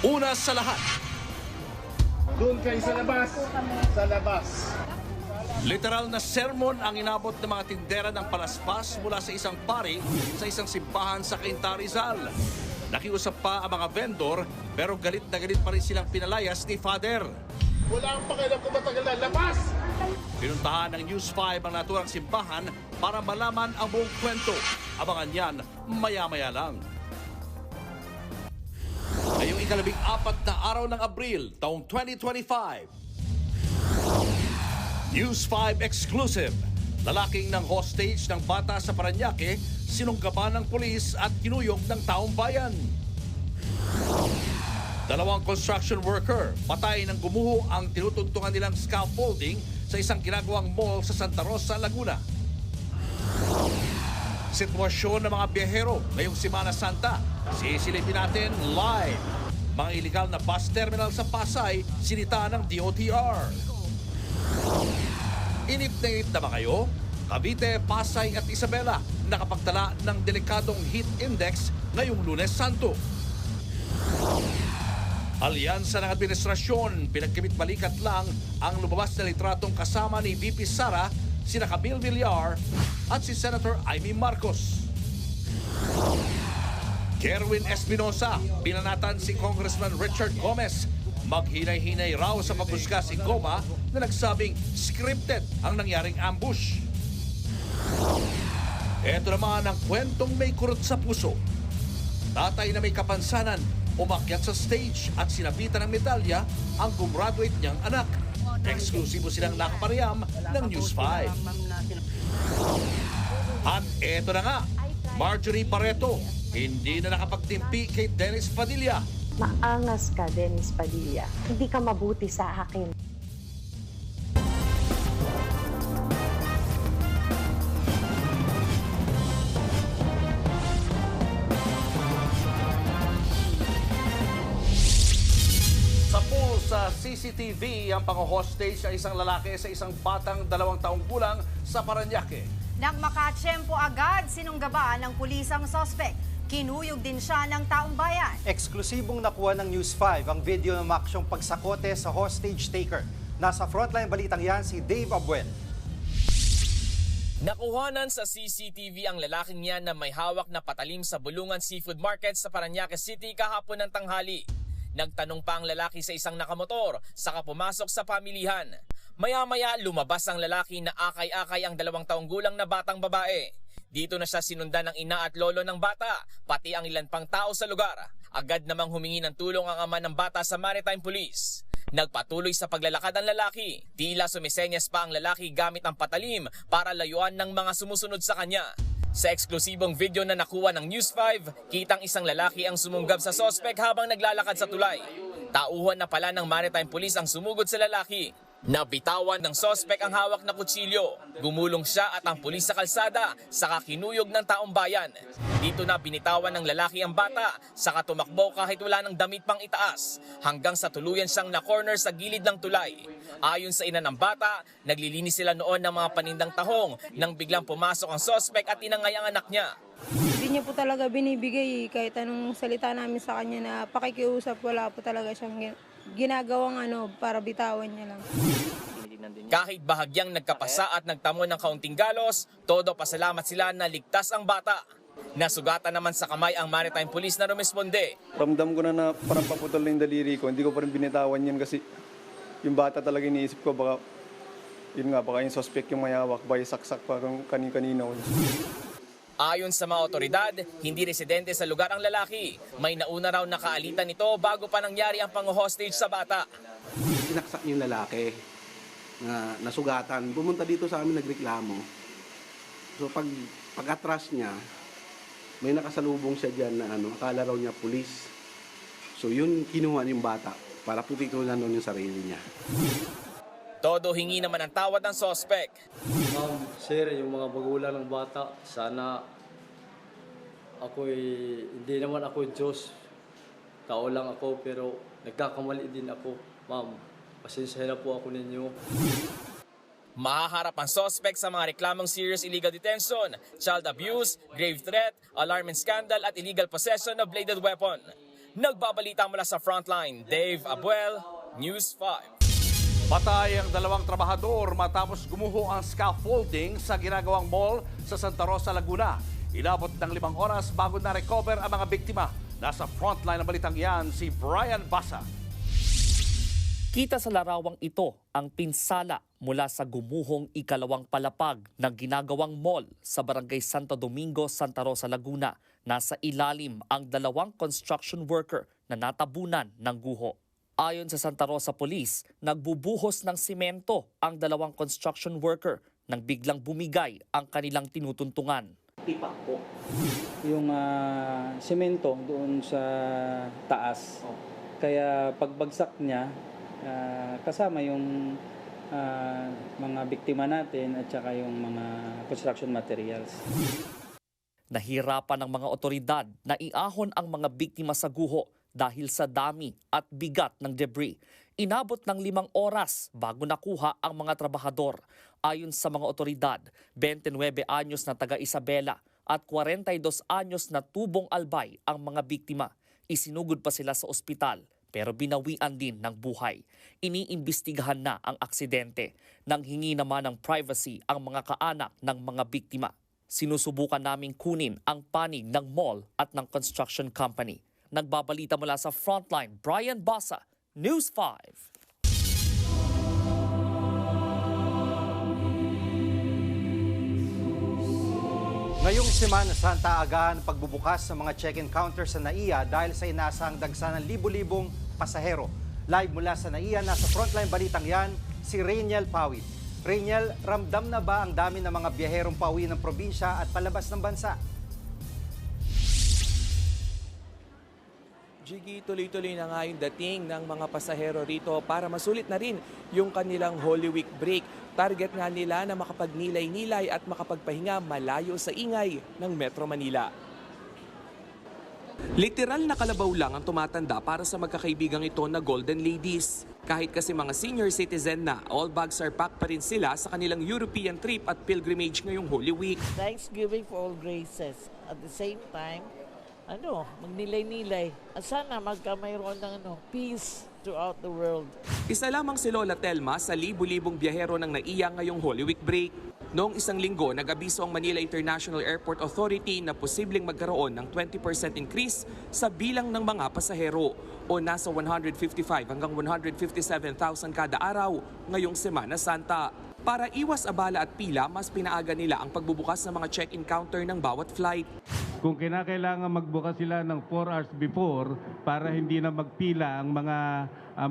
Una sa lahat, Doon kayo sa labas. Sa labas. literal na sermon ang inabot ng mga tindera ng palaspas mula sa isang pari sa isang simbahan sa Cainta, Rizal. Nakiusap pa ang mga vendor pero galit na galit pa rin silang pinalayas ni Father. Wala ang pakialam kung matagal na. Labas! Pinuntahan ng News 5 ang naturang simbahan para malaman ang buong kwento. Abangan yan maya-maya lang. Ngayong ika-14 na araw ng Abril, taong 2025. News 5 exclusive. Lalaking ng hostage ng bata sa Parañaque, sinunggaban ng pulis at kinuyog ng taong bayan. Dalawang construction worker, patay ng gumuho ang tinutuntungan nilang scaffolding sa isang ginagawang mall sa Santa Rosa, Laguna. Sitwasyon ng mga biyahero ngayong Semana Santa. Sisilipin natin live. Mga illegal na bus terminal sa Pasay, sinita ng DOTR. Inip na ba kayo? Cavite, Pasay at Isabela nakapagtala ng delikadong heat index ngayong Lunes Santo. Alyansa ng administrasyon, pinagkimit-balikat lang ang lumabas na litratong kasama ni VP Sara, sina Camille Villar at si Senator Amy Marcos. Kerwin Espinosa, binanatan si Congressman Richard Gomez. Maghinay-hinay raw sa paghusga si Goma na nagsabing scripted ang nangyaring ambush. Ito naman ang kwentong may kurot sa puso. Tatay na may kapansanan, umakyat sa stage at sinabitan ng medalya ang gumraduate niyang anak. Eksklusibo silang nakapareham ng News 5. At eto na nga, Marjorie Barreto, hindi na nakapagtimpi kay Dennis Padilla. Maangas ka, Dennis Padilla. Hindi ka mabuti sa akin. Sa pool sa CCTV ang pang-hostage ng isang lalaki sa isang batang 2 taong gulang sa Parañaque. Nang makatsyempo agad, sinunggabaan ng pulis ang suspect. Kinuyog din siya ng taong bayan. Eksklusibong nakuha ng News 5 ang video ng maksyong pagsakote sa hostage taker. Nasa frontline balitang yan si Dave Abuel. Nakuhanan sa CCTV ang lalaking yan na may hawak na patalim sa Bulungan Seafood Market sa Parañaque City kahapon ng tanghali. Nagtanong pa ang lalaki sa isang nakamotor, saka pumasok sa pamilihan. Maya-maya lumabas ang lalaki na akay-akay ang 2 taong gulang na batang babae. Dito na siya sinundan ng ina at lolo ng bata, pati ang ilan pang tao sa lugar. Agad namang humingi ng tulong ang ama ng bata sa Maritime Police. Nagpatuloy sa paglalakad ang lalaki. Tila sumisenyas pa ang lalaki gamit ang patalim para layuan ng mga sumusunod sa kanya. Sa eksklusibong video na nakuha ng News 5, kitang isang lalaki ang sumunggab sa sospek habang naglalakad sa tulay. Tauhan na pala ng Maritime Police ang sumugod sa lalaki. Nabitawan ng sospek ang hawak na kutsilyo. Gumulong siya at ang pulis sa kalsada, saka kinuyog ng taong bayan. Dito na binitawan ng lalaki ang bata, saka tumakbo kahit wala ng damit pang itaas, hanggang sa tuluyan siyang na-corner sa gilid ng tulay. Ayon sa ina ng bata, naglilinis sila noon ng mga panindang tahong nang biglang pumasok ang sospek at tinangay ang anak niya. Hindi niya po talaga binibigay kahit anong salita namin sa kanya na pakikiusap, wala po talaga siyang ginagawang para bitawan niya lang. Kahit bahagyang nagkapasa at nagtamo ng kaunting galos, todo pasalamat sila na ligtas ang bata. Nasugatan naman sa kamay ang Maritime Police na rumisponde. Ramdam ko na parang paputol na yung daliri ko. Hindi ko pa rin binitawan yan kasi yung bata talaga iniisip ko baka yung suspect yung mayawak, baka saksak pa kung kanin-kanina. Ayon sa mga otoridad, hindi residente sa lugar ang lalaki. May nauna raw nakaalitan nito bago pa nangyari ang pang-hostage sa bata. Sinaksak yung lalaki na nasugatan. Pumunta dito sa amin nagreklamo. So pag-atras niya, may nakasalubong siya dyan na akala raw niya pulis. So yun kinuha yung bata para putitulan nun yung sarili niya. Todo hingi naman ang tawad ng sospek. Ma'am, sir, yung mga magulang ng bata, sana hindi naman ako Diyos. Tao lang ako, pero nagkakamali din ako. Ma'am, pasensya na po ako ninyo. Mahaharap ang sospek sa mga reklamong serious illegal detention, child abuse, grave threat, alarm and scandal at illegal possession of bladed weapon. Nagbabalita mula sa Frontline, Dave Abuel, News 5. Patay ang dalawang trabahador matapos gumuho ang scaffolding sa ginagawang mall sa Santa Rosa, Laguna. Inabot ng 5 oras bago na-recover ang mga biktima. Nasa frontline ng balitang yan si Brian Basa. Kita sa larawang ito ang pinsala mula sa gumuhong ikalawang palapag ng ginagawang mall sa Barangay Santo Domingo, Santa Rosa, Laguna. Nasa ilalim ang 2 construction worker na natabunan ng guho. Ayon sa Santa Rosa Police, nagbubuhos ng simento ang 2 construction worker nang biglang bumigay ang kanilang tinutuntungan. Pipa po. Yung semento doon sa taas. Kaya pagbagsak niya, kasama yung mga biktima natin at saka yung mga construction materials. Nahirapan ng mga otoridad na iahon ang mga biktima sa guho dahil sa dami at bigat ng debris. Inabot ng 5 oras bago nakuha ang mga trabahador. Ayon sa mga otoridad, 29 anyos na taga Isabela at 42 anyos na Tubong Albay ang mga biktima. Isinugod pa sila sa ospital pero binawian din ng buhay. Iniimbestigahan na ang aksidente. Nanghingi naman ng privacy ang mga kaanak ng mga biktima. Sinusubukan naming kunin ang panig ng mall at ng construction company. Nagbabalita mula sa Frontline, Brian Basa, News 5. Ngayong Semana Santa, agahan pagbubukas ng mga check-in counter sa NAIA dahil sa inasang dagsa ng libu-libong pasahero. Live mula sa NAIA, nasa Frontline balitang yan, si Rainiel Pawit. Rainiel, ramdam na ba ang dami ng mga biyaherong pauwi ng probinsya at palabas ng bansa? Jiggy, tuloy-tuloy na nga yung dating ng mga pasahero rito para masulit na rin yung kanilang Holy Week break. Target nga nila na makapagnilay-nilay at makapagpahinga malayo sa ingay ng Metro Manila. Literal na kalabaw lang ang tumatanda para sa magkakaibigang ito na Golden Ladies. Kahit kasi mga senior citizen na, all bags are packed pa rin sila sa kanilang European trip at pilgrimage ngayong Holy Week. Thanksgiving for all graces. At the same time, magnilay-nilay. At sana magkamayroon ng peace throughout the world. Isa lamang si Lola Telma sa libu-libong biyahero ng NAIA ngayong Holy Week break. Noong isang linggo, nag-abiso ang Manila International Airport Authority na posibleng magkaroon ng 20% increase sa bilang ng mga pasahero o nasa 155 hanggang 157,000 kada araw ngayong Semana Santa. Para iwas abala at pila, mas pinaaga nila ang pagbubukas ng mga check-in counter ng bawat flight. Kung kinakailangan magbukas sila ng 4 hours before para hindi na magpila ang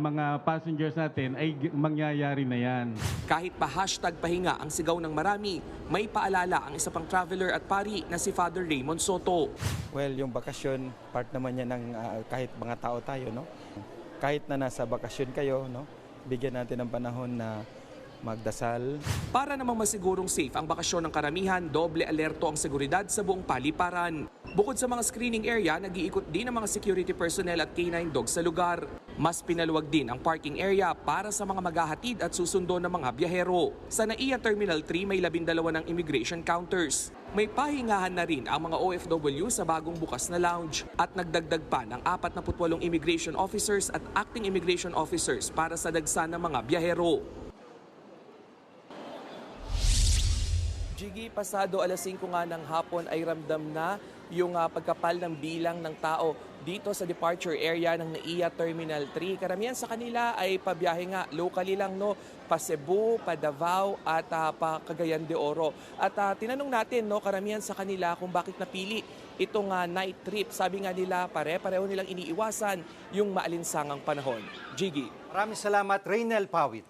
mga passengers natin, ay mangyayari na yan. Kahit pa #pahinga ang sigaw ng marami, may paalala ang isa pang traveler at pari na si Father Raymond Soto. Well, yung bakasyon, part naman yan ng kahit mga tao tayo, no? Kahit na nasa bakasyon kayo, no? Bigyan natin ng panahon na magdasal. Para namang masigurong safe ang bakasyon ng karamihan, doble alerto ang seguridad sa buong paliparan. Bukod sa mga screening area, nag-iikot din ang mga security personnel at canine dogs sa lugar. Mas pinaluwag din ang parking area para sa mga maghahatid at susundo ng mga biyahero. Sa NAIA Terminal 3 may 12 ng immigration counters. May pahingahan na rin ang mga OFW sa bagong bukas na lounge at nagdagdag pa ng 48 immigration officers at acting immigration officers para sa dagsa ng mga biyahero. Jiggy, pasado alas 5 nga ng hapon ay ramdam na yung pagkapal ng bilang ng tao dito sa departure area ng NAIA Terminal 3. Karamihan sa kanila ay pabiyahe nga locally lang, no, pa Cebu, pa Davao at pa Cagayan de Oro. At tinanong natin, no, karamihan sa kanila kung bakit napili itong night trip. Sabi nga nila pare-pareho nilang iniiwasan yung maalinsangang panahon. Jiggy. Maraming salamat, Rainiel Pawit.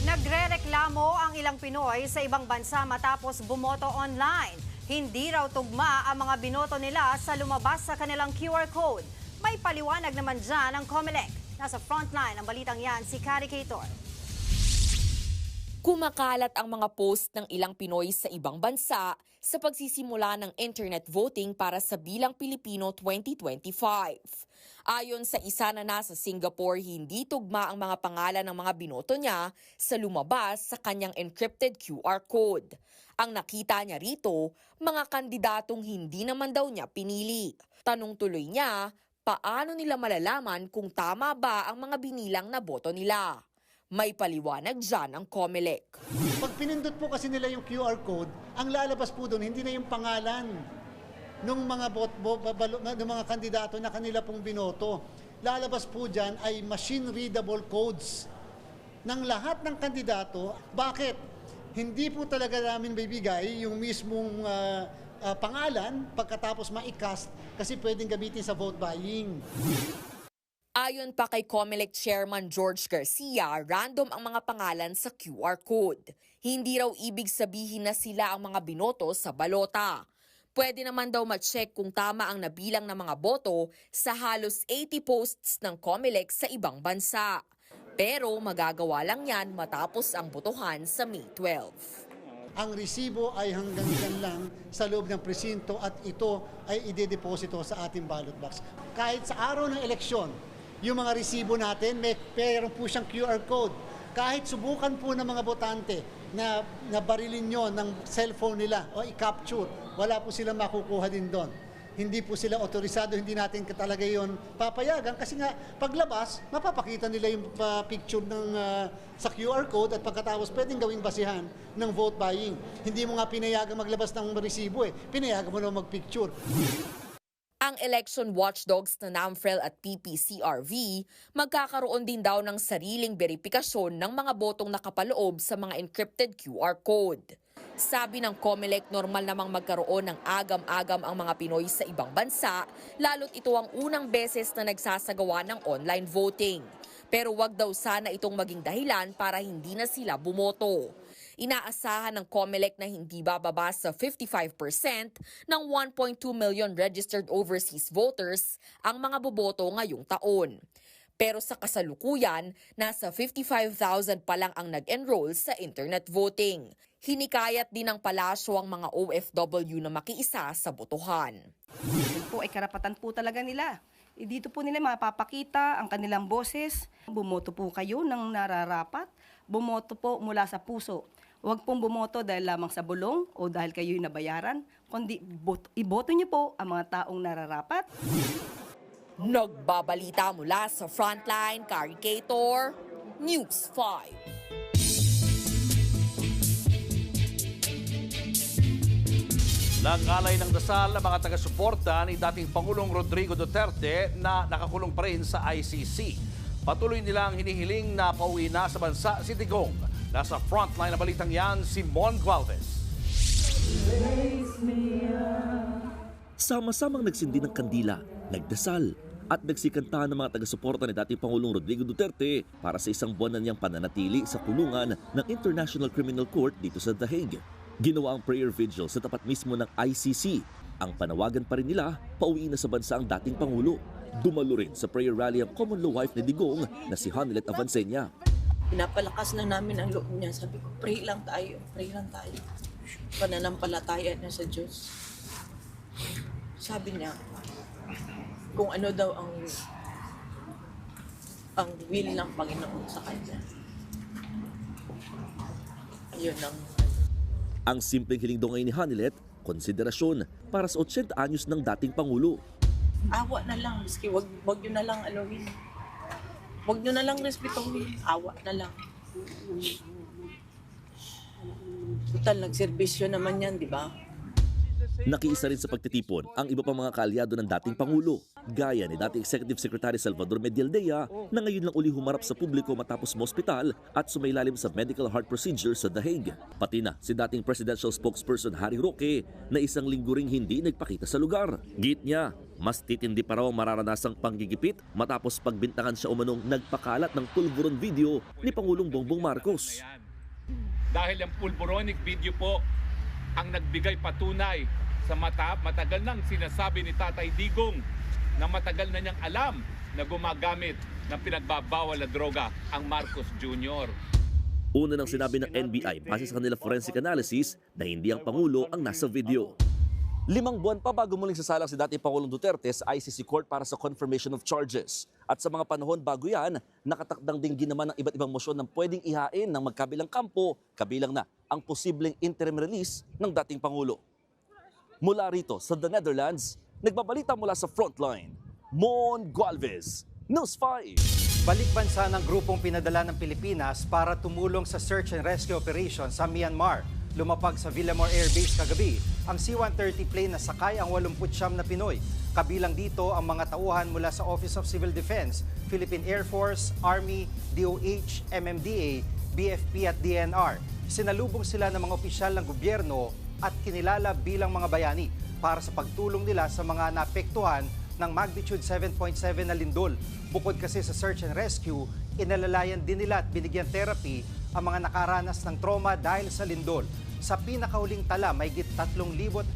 Nagrereklamo ang ilang Pinoy sa ibang bansa matapos bumoto online. Hindi raw tugma ang mga binoto nila sa lumabas sa kanilang QR code. May paliwanag naman dyan ang COMELEC. Nasa frontline ang balitang yan si Kari Cator. Kumakalat ang mga post ng ilang Pinoy sa ibang bansa sa pagsisimula ng internet voting para sa Bilang Pilipino 2025. Ayon sa isa na nasa Singapore, hindi tugma ang mga pangalan ng mga binoto niya sa lumabas sa kanyang encrypted QR code. Ang nakita niya rito, mga kandidatong hindi naman daw niya pinili. Tanong tuloy niya, paano nila malalaman kung tama ba ang mga binilang na boto nila? May paliwanag dyan ang COMELEC. Pag pinindot po kasi nila yung QR code, ang lalabas po doon, hindi na yung pangalan ng mga kandidato na kanila pong binoto. Lalabas po dyan ay machine-readable codes ng lahat ng kandidato. Bakit? Hindi po talaga namin bibigay yung mismong pangalan pagkatapos ma-cast kasi pwedeng gamitin sa vote buying. Ayon pa kay COMELEC Chairman George Garcia, random ang mga pangalan sa QR code. Hindi raw ibig sabihin na sila ang mga binoto sa balota. Pwede naman daw ma-check kung tama ang nabilang ng mga boto sa halos 80 posts ng COMELEC sa ibang bansa. Pero magagawa lang yan matapos ang botohan sa May 12. Ang resibo ay hanggang dyan lang sa loob ng presinto at ito ay idedeposito sa ating ballot box. Kahit sa araw ng eleksyon, yung mga resibo natin, meron po siyang QR code. Kahit subukan po ng mga botante na barilin nyo ng cellphone nila o i-capture, wala po silang makukuha din doon. Hindi po sila otorisado, hindi natin talaga yon papayagan kasi nga paglabas, mapapakita nila yung picture sa QR code at pagkatapos pwedeng gawing basihan ng vote buying. Hindi mo nga pinayagan maglabas ng resibo pinayagan mo na magpicture. Ang election watchdogs na NAMFREL at PPCRV magkakaroon din daw ng sariling beripikasyon ng mga botong nakapaloob sa mga encrypted QR code. Sabi ng COMELEC, normal namang magkaroon ng agam-agam ang mga Pinoy sa ibang bansa, lalo't ito ang unang beses na nagsasagawa ng online voting. Pero wag daw sana itong maging dahilan para hindi na sila bumoto. Inaasahan ng COMELEC na hindi bababa sa 55% ng 1.2 million registered overseas voters ang mga boboto ngayong taon. Pero sa kasalukuyan, nasa 55,000 pa lang ang nag-enroll sa internet voting. Hinikayat din ng palasyo ang mga OFW na makiisa sa botohan. Ito po ay karapatan po talaga nila. Dito po nila mapapakita ang kanilang boses. Bumoto po kayo ng nararapat. Bumoto po mula sa puso. Huwag pong bumoto dahil lamang sa bulong o dahil kayo'y nabayaran, kundi iboto niyo po ang mga taong nararapat. Nagbabalita mula sa Frontline, Kari Cator, News 5. Nag-alay ng dasal ang mga taga-suporta ni dating Pangulong Rodrigo Duterte na nakakulong pa rin sa ICC. Patuloy nilang hinihiling na pauwi na sa bansa si Digong. Nasa frontline na balitang yan, si Mon Gualvez. Sama-samang nagsindi ng kandila, nagdasal at nagsikanta ng mga taga-suporta ni dating Pangulong Rodrigo Duterte para sa isang buwan na niyang pananatili sa kulungan ng International Criminal Court dito sa The Hague. Ginawa ang prayer vigil sa tapat mismo ng ICC. Ang panawagan pa rin nila, pauwi na sa bansa ang dating Pangulo. Dumalo rin sa prayer rally ang common law wife ni Digong na si Hanilet Avancenia. Pinapalakas na namin ang loob niya. Sabi ko, pray lang tayo. Pananampalataya na sa Diyos. Sabi niya, kung ano daw ang will ng Panginoon sa kanya. Yun ang... Ang simpleng hiling daw ngayon ni Hanilet, konsiderasyon para sa 80 anyos ng dating Pangulo. Awa na lang, miski wag nyo na lang alawin. Wag nyo na lang respetuhin. Awa na lang. Total, nagserbisyo naman yan, di ba? Nakiisa rin sa pagtitipon ang iba pang mga kaalyado ng dating Pangulo, gaya ni dating Executive Secretary Salvador Medialdea na ngayon lang uli humarap sa publiko matapos ma-ospital at sumailalim sa medical heart procedure sa The Hague. Pati na si dating Presidential Spokesperson Harry Roque na isang linggo ring hindi nagpakita sa lugar. Git niya, mas titindi pa raw mararanasang panggigipit matapos pagbintangan siya umanong nagpakalat ng pulburon video ni Pangulong Bongbong Marcos. Dahil ang pulburonic video po ang nagbigay patunay sa matagal nang sinasabi ni Tatay Digong na matagal na niyang alam na gumagamit ng pinagbabawal na droga ang Marcos Jr. Una nang sinabi ng NBI base sa kanila forensic analysis na hindi ang Pangulo ang nasa video. 5 buwan pa bago muling sasalang si dating Pangulong Duterte sa ICC Court para sa confirmation of charges. At sa mga panahon bago yan, nakatakdang din ginaman ng iba't ibang motion ng pwedeng ihain ng magkabilang kampo, kabilang na ang posibleng interim release ng dating Pangulo. Mula rito sa The Netherlands, nagbabalita mula sa Frontline, Mon Gualvez, News 5. Balik bansa ng grupong pinadala ng Pilipinas para tumulong sa search and rescue operation sa Myanmar. Lumapag sa Villamor Air Base kagabi ang C-130 plane na sakay ang 89 na Pinoy. Kabilang dito ang mga tauhan mula sa Office of Civil Defense, Philippine Air Force, Army, DOH, MMDA, BFP at DNR. Sinalubong sila ng mga opisyal ng gobyerno at kinilala bilang mga bayani para sa pagtulong nila sa mga naapektuhan ng magnitude 7.7 na lindol. Bukod kasi sa search and rescue, inalalayan din nila at binigyan therapy ang mga nakaranas ng trauma dahil sa lindol. Sa pinakahuling tala, mahigit 3,600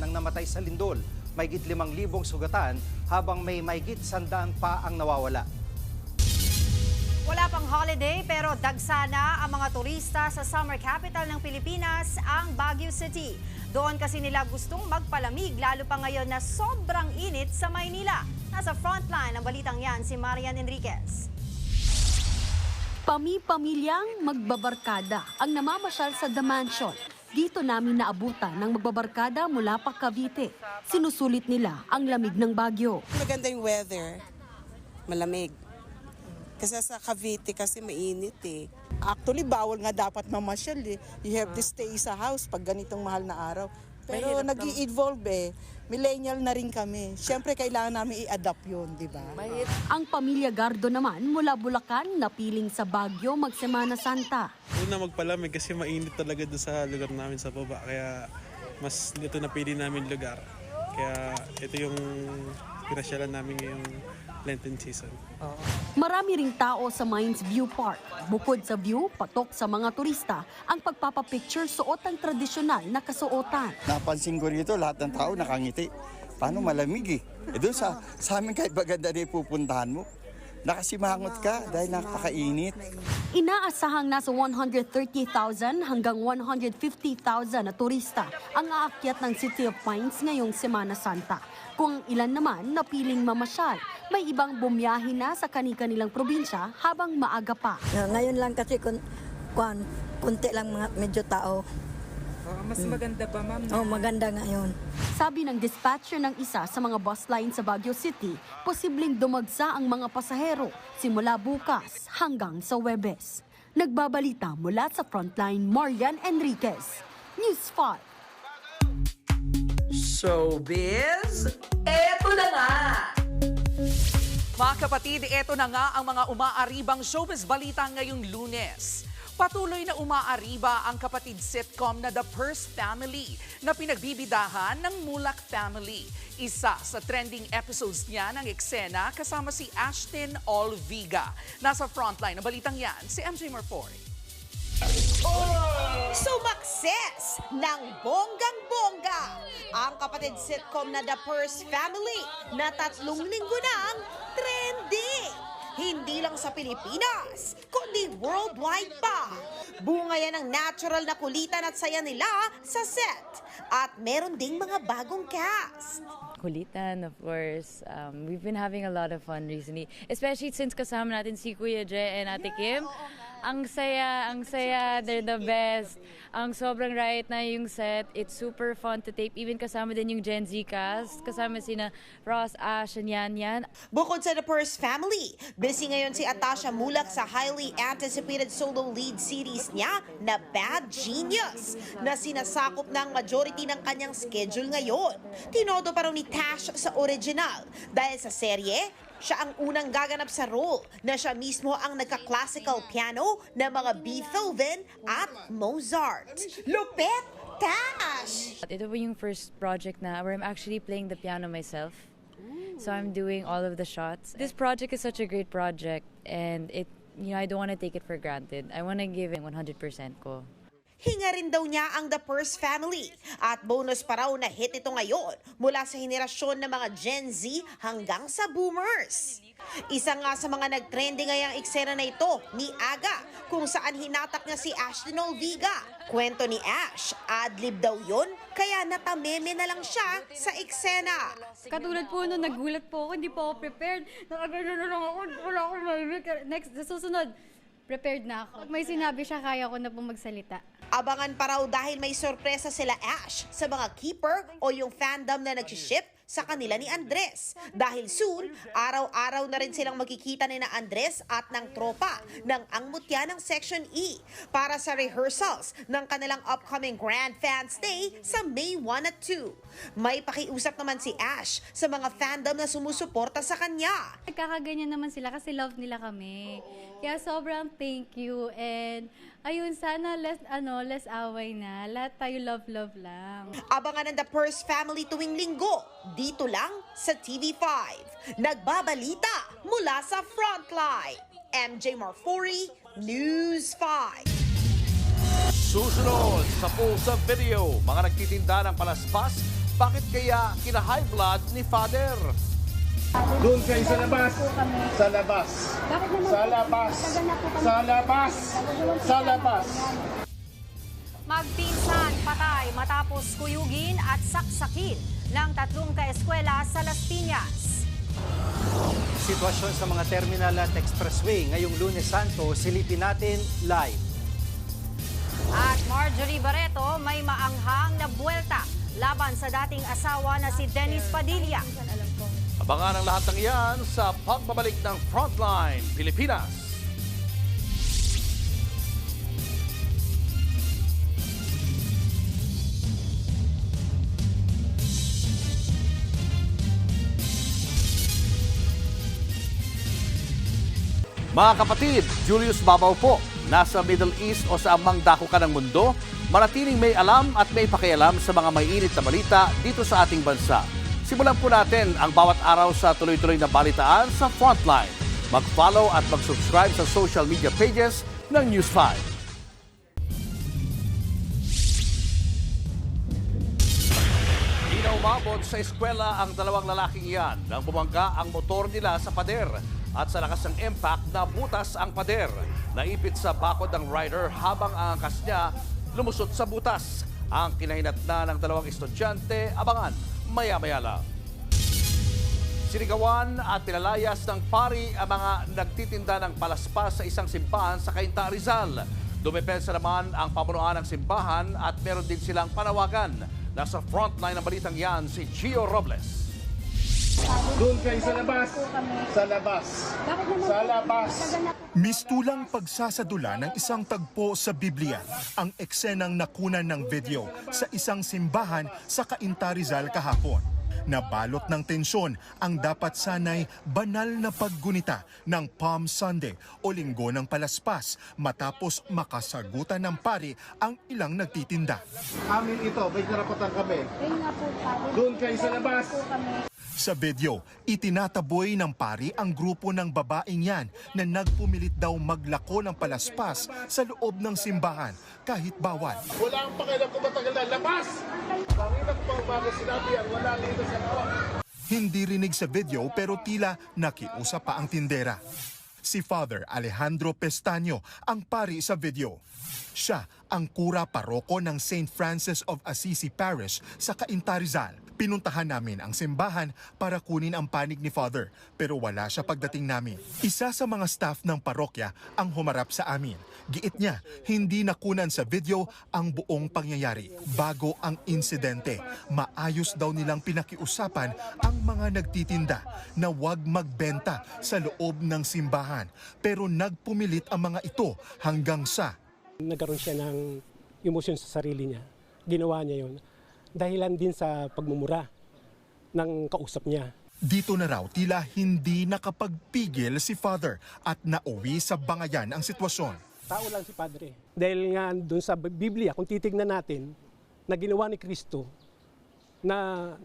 ang namatay sa lindol, mahigit 5,000 sugatan, habang may mahigit 100 pa ang nawawala. Wala pang holiday pero dagsana ang mga turista sa summer capital ng Pilipinas, ang Baguio City. Doon kasi nila gustong magpalamig lalo pa ngayon na sobrang init sa Maynila. Nasa frontline ng balitang yan si Marian Enriquez. Pami-pamilyang magbabarkada ang namamasyal sa The Mansion. Dito namin naabutan ng magbabarkada mula pa Cavite. Sinusulit nila ang lamig ng Baguio. Maganda yung weather, malamig. Kasi sa Cavite kasi mainit eh. Actually, bawal nga dapat mamasyal eh. You have to stay sa house pag ganitong mahal na araw. Pero nag-i-evolve eh. Millennial na rin kami. Siyempre, kailangan namin i-adapt yun, di ba? Ang pamilya Gardo naman mula Bulacan napiling sa Baguio mag-Semana Santa. Una magpalamig kasi mainit talaga doon sa lugar namin sa baba. Kaya mas dito napili namin lugar. Kaya ito yung pinasyalan namin ngayong Lenten season. Marami ring tao sa Mines View Park. Bukod sa view, patok sa mga turista ang pagpapapicture suot ang tradisyonal na kasuotan. Napansin ko rito, lahat ng tao nakangiti. Paano malamig eh? Doon sa amin kahit maganda na ipupuntahan mo, nakasimangot ka dahil nakakainit. Inaasahang nasa 130,000 hanggang 150,000 na turista ang aakyat ng City of Pines ngayong Semana Santa. Kung ilan naman napiling mamasyal, may ibang bumiyahe na sa kani-kanilang probinsya habang maaga pa. Ngayon lang kasi kunti lang medyo tao. Mas maganda pa, ma'am? Maganda ngayon. Sabi ng dispatcher ng isa sa mga bus line sa Baguio City, posibleng dumagsa ang mga pasahero simula bukas hanggang sa Huwebes. Nagbabalita mula sa Frontline, Marian Enriquez, News 5. Showbiz, eto na nga! Mga kapatid, eto na nga ang mga umaaribang showbiz balita ngayong Lunes. Patuloy na umaariba ang kapatid sitcom na The Purse Family na pinagbibidahan ng Mulak Family. Isa sa trending episodes niya ng eksena kasama si Ashton Olviga. Nasa frontline ng balitang yan, si MJ Marfori. Sumakses ng bonggang-bongga ang kapatid sitcom na The Purse Family na 3 linggo nang trending. Hindi lang sa Pilipinas, kundi worldwide pa. Bunga yan ng natural na kulitan at saya nila sa set. At meron ding mga bagong cast. Kulitan, of course. We've been having a lot of fun recently. Especially since kasama natin si Kuya Jay and Ate Kim. Ang saya, they're the best. Ang sobrang right na yung set. It's super fun to tape. Even kasama din yung Gen Z cast. Kasama sina Ross, Ash, and Yan. Bukod sa The Purse Family, busy ngayon si Atasha Mulak sa highly anticipated solo lead series niya na Bad Genius, na sinasakop ng majority ng kanyang schedule ngayon. Tinodo pa raw ni Tash sa original dahil sa serye, siya ang unang gaganap sa role na siya mismo ang nagka-classical piano ng mga Beethoven at Mozart. Lupet, Tash! Ito po yung first project na where I'm actually playing the piano myself. So I'm doing all of the shots. This project is such a great project and I don't want to take it for granted. I want to give it 100% ko. Hinga rin daw niya ang The Purse Family at bonus pa raw na hit ito ngayon mula sa henerasyon ng mga Gen Z hanggang sa Boomers. Isa nga sa mga nag-trending ngayang eksena na ito ni Aga kung saan hinatak niya si Ashley Olviga. Kwento ni Ash, adlib daw yun kaya natameme na lang siya sa eksena. Katulad po nung nagulat po ako, hindi po ako prepared. Nakagano na lang ako, wala akong mahimik. Next, sa susunod, prepared na ako. Pag may sinabi siya, kaya ko na po magsalita. Abangan pa raw dahil may sorpresa sila Ash sa mga keeper o yung fandom na nag-ship sa kanila ni Andres. Dahil soon, araw-araw na rin silang magkikita ni na Andres at ng tropa ng Ang Mutya ng Section E para sa rehearsals ng kanilang upcoming Grand Fans Day sa May 1 at 2. May pakiusap naman si Ash sa mga fandom na sumusuporta sa kanya. Nagkakaganyan naman sila kasi love nila kami. Kaya sobrang thank you and ayun, sana less away na. Lahat tayo love lang. Abangan ng The Purse Family tuwing linggo, dito lang sa TV5. Nagbabalita mula sa Frontline. MJ Marfori, News 5. Susunod sa Pulsa Video, mga nagtitinda ng palaspas, bakit kaya kina-high blood ni Father? Doon kayo sa labas. Sa labas. Sa labas. Sa labas. Sa labas. Magpinsan patay matapos kuyugin at saksakin ng 3 kaeskwela sa Las Piñas. Sitwasyon sa mga terminal at expressway ngayong Lunes Santo, silipin natin live. At Marjorie Barreto may maanghang na buwelta laban sa dating asawa na si Dennis Padilla. Abangan ang lahat ng iyan sa pagbabalik ng Frontline Pilipinas. Mga kapatid, Julius Babaw po. Nasa Middle East o sa amang dako ka ng mundo, manatiling may alam at may pakialam sa mga maiinit na balita dito sa ating bansa. Simulan po natin ang bawat araw sa tuloy-tuloy na balitaan sa Frontline. Mag-follow at mag-subscribe sa social media pages ng News 5. Di na umabot sa eskwela ang dalawang lalaking iyan nang bumangga ang motor nila sa pader. At sa lakas ng impact, nabutas ang pader. Naipit sa bakod ng rider habang ang angkas niya lumusot sa butas. Ang kinahinatnan ng dalawang estudyante, abangan maya-maya lang. Sinigawan at pinalayas ng pari ang mga nagtitinda ng palaspas sa isang simbahan sa Cainta, Rizal. Dumepensa naman ang pamunuan ng simbahan at meron din silang panawagan. Nasa frontline ng balitang yan si Gio Robles. Doon kayo sa labas. Sa labas. Sa labas. Mistulang pagsasadula ng isang tagpo sa Biblia ang eksenang nakunan ng video sa isang simbahan sa Cainta, Rizal kahapon. Nabalot ng tensyon ang dapat sanay banal na paggunita ng Palm Sunday o Linggo ng Palaspas matapos makasagutan ng pari ang ilang nagtitinda. Amin ito, may karapatan kami. Doon kayo sa labas. Sa video, itinataboy ng pari ang grupo ng babaeng yan na nagpumilit daw maglako ng palaspas sa loob ng simbahan kahit bawal. Wala ang pakialam kung matagal na labas! Pangina ko pang bago sinabi ang wala dito sa lawa. Hindi rinig sa video pero tila nakiusap pa ang tindera. Si Father Alejandro Pestaño ang pari sa video. Siya ang kura paroko ng St. Francis of Assisi Parish sa Cainta, Rizal. Pinuntahan namin ang simbahan para kunin ang panig ni Father pero wala siya pagdating namin. Isa sa mga staff ng parokya ang humarap sa amin. Giit niya, hindi nakunan sa video ang buong pangyayari. Bago ang insidente, maayos daw nilang pinakiusapan ang mga nagtitinda na huwag magbenta sa loob ng simbahan. Pero nagpumilit ang mga ito hanggang sa nagkaroon siya ng emosyon sa sarili niya. Ginawa niya yon dahilan din sa pagmumura ng kausap niya. Dito na raw tila hindi nakapagpigil si Father at nauwi sa bangayan ang sitwasyon. Tao lang si Padre. Dahil nga doon sa Biblia, kung titignan natin, na ginawa ni Kristo, na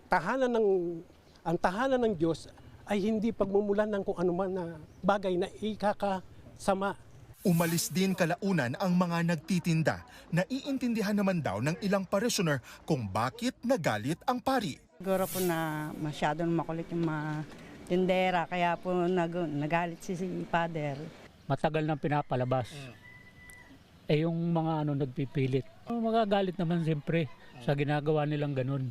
ang tahanan ng Diyos ay hindi pagmumulan ng kung anuman na bagay na ikakasama. Umalis din kalaunan ang mga nagtitinda. Naiintindihan naman daw ng ilang parishioner kung bakit nagalit ang pari. Siguro po na masyadong makulit yung mga tindera, kaya po nagalit si Father. Matagal nang pinapalabas. Eh yung mga nagpipilit. Magagalit naman siyempre sa ginagawa nilang ganun.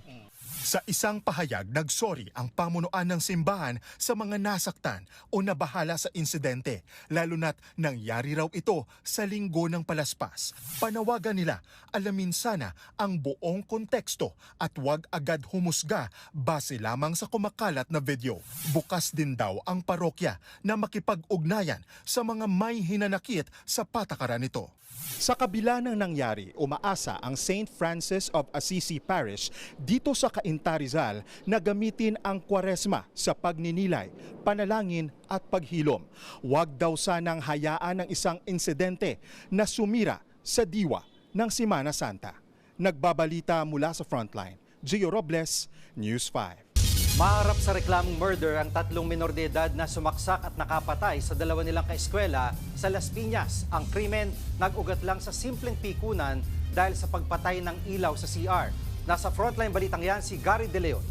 Sa isang pahayag, nagsorry ang pamunuan ng simbahan sa mga nasaktan o nabahala sa insidente, lalo na't nangyari raw ito sa Linggo ng Palaspas. Panawagan nila, alamin sana ang buong konteksto at huwag agad humusga base lamang sa kumakalat na video. Bukas din daw ang parokya na makipag-ugnayan sa mga may hinanakit sa patakaran nito. Sa kabila ng nangyari, umaasa ang St. Francis of Assisi Parish dito sa Cainta, Rizal na gamitin ang Kwaresma sa pagninilay, panalangin at paghilom. Huwag daw sanang hayaan ng isang insidente na sumira sa diwa ng Semana Santa. Nagbabalita mula sa Frontline, Gio Robles, News 5. Maharap sa reklamong murder ang 3 minor de edad na sumaksak at nakapatay sa 2 nilang kaeskwela sa Las Piñas. Ang krimen nag-ugat lang sa simpleng pikunan dahil sa pagpatay ng ilaw sa CR. Nasa Frontline balitang yan si Gary De Leon.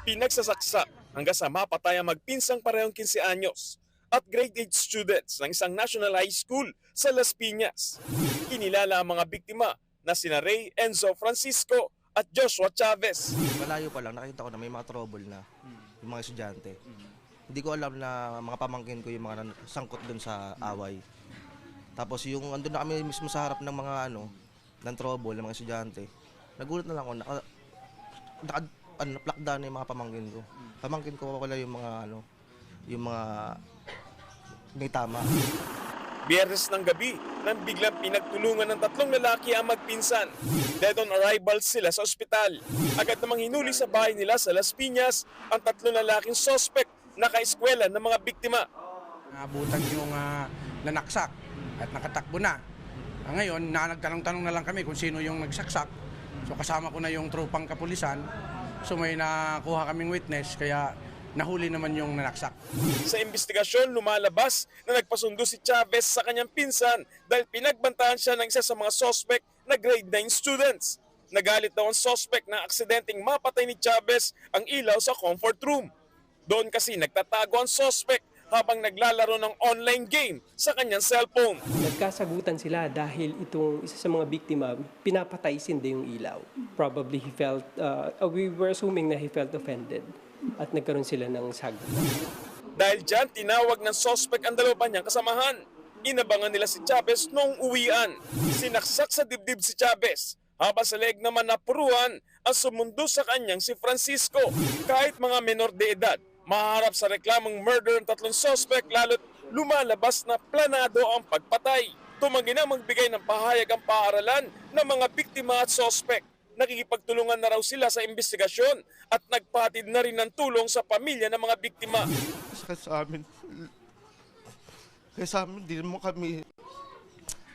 Pinagsasaksak hanggang sa mapatay ang magpinsang parehong 15 anyos at grade 8 students ng isang national high school sa Las Piñas. Kinilala ang mga biktima na sina Ray Enzo Francisco at Joshua Chavez. Malayo pa lang, nakita ko na may mga trouble na yung mga estudyante. Hindi ko alam na mga pamangkin ko yung mga sangkot doon sa away. Tapos yung andun na kami mismo sa harap ng mga ng trouble ng mga estudyante. Nagulat na lang ako, naka-plak down na yung mga pamangkin ko. Pamangkin ko wala yung mga yung mga may tama. Biyernes ng gabi, nang biglang pinagtulungan ng 3 lalaki ang magpinsan. Dead on arrival sila sa ospital. Agad namang hinuli sa bahay nila sa Las Piñas ang 3 lalaking suspect na kaeskwela ng mga biktima. Nabutan yung nanaksak at nakatakbo na. Ngayon, nagtanong-tanong na lang kami kung sino yung nagsaksak. So kasama ko na yung tropang kapulisan. So may nakuha kaming witness, kaya nahuli naman yung nanaksak. Sa investigasyon, lumalabas na nagpasundo si Chavez sa kanyang pinsan dahil pinagbantaan siya ng isa sa mga suspect na grade 9 students. Nagalit daw ang suspect na aksidenteng mapatay ni Chavez ang ilaw sa comfort room. Doon kasi nagtatago ang suspect habang naglalaro ng online game sa kanyang cellphone. Nagkasagutan sila dahil itong isa sa mga biktima, pinapatay sindi yung ilaw. Probably he felt, we were assuming na he felt offended. At nagkaroon sila ng sagot. Dahil dyan, tinawag ng suspect ang 2 niyang kasamahan. Inabangan nila si Chavez noong uwian. Sinaksak sa dibdib si Chavez, habang sa leeg naman napuruan ang sumundo sa kanyang si Francisco. Kahit mga menor de edad, maharap sa reklamong murder ng 3 suspect, lalo't lumalabas na planado ang pagpatay. Tumanggi na magbigay ng pahayag ang paaralan ng mga biktima at suspect. Nakikipagtulungan na raw sila sa investigasyon at nagpahatid na rin ng tulong sa pamilya ng mga biktima. Kaya sa amin, di mo kami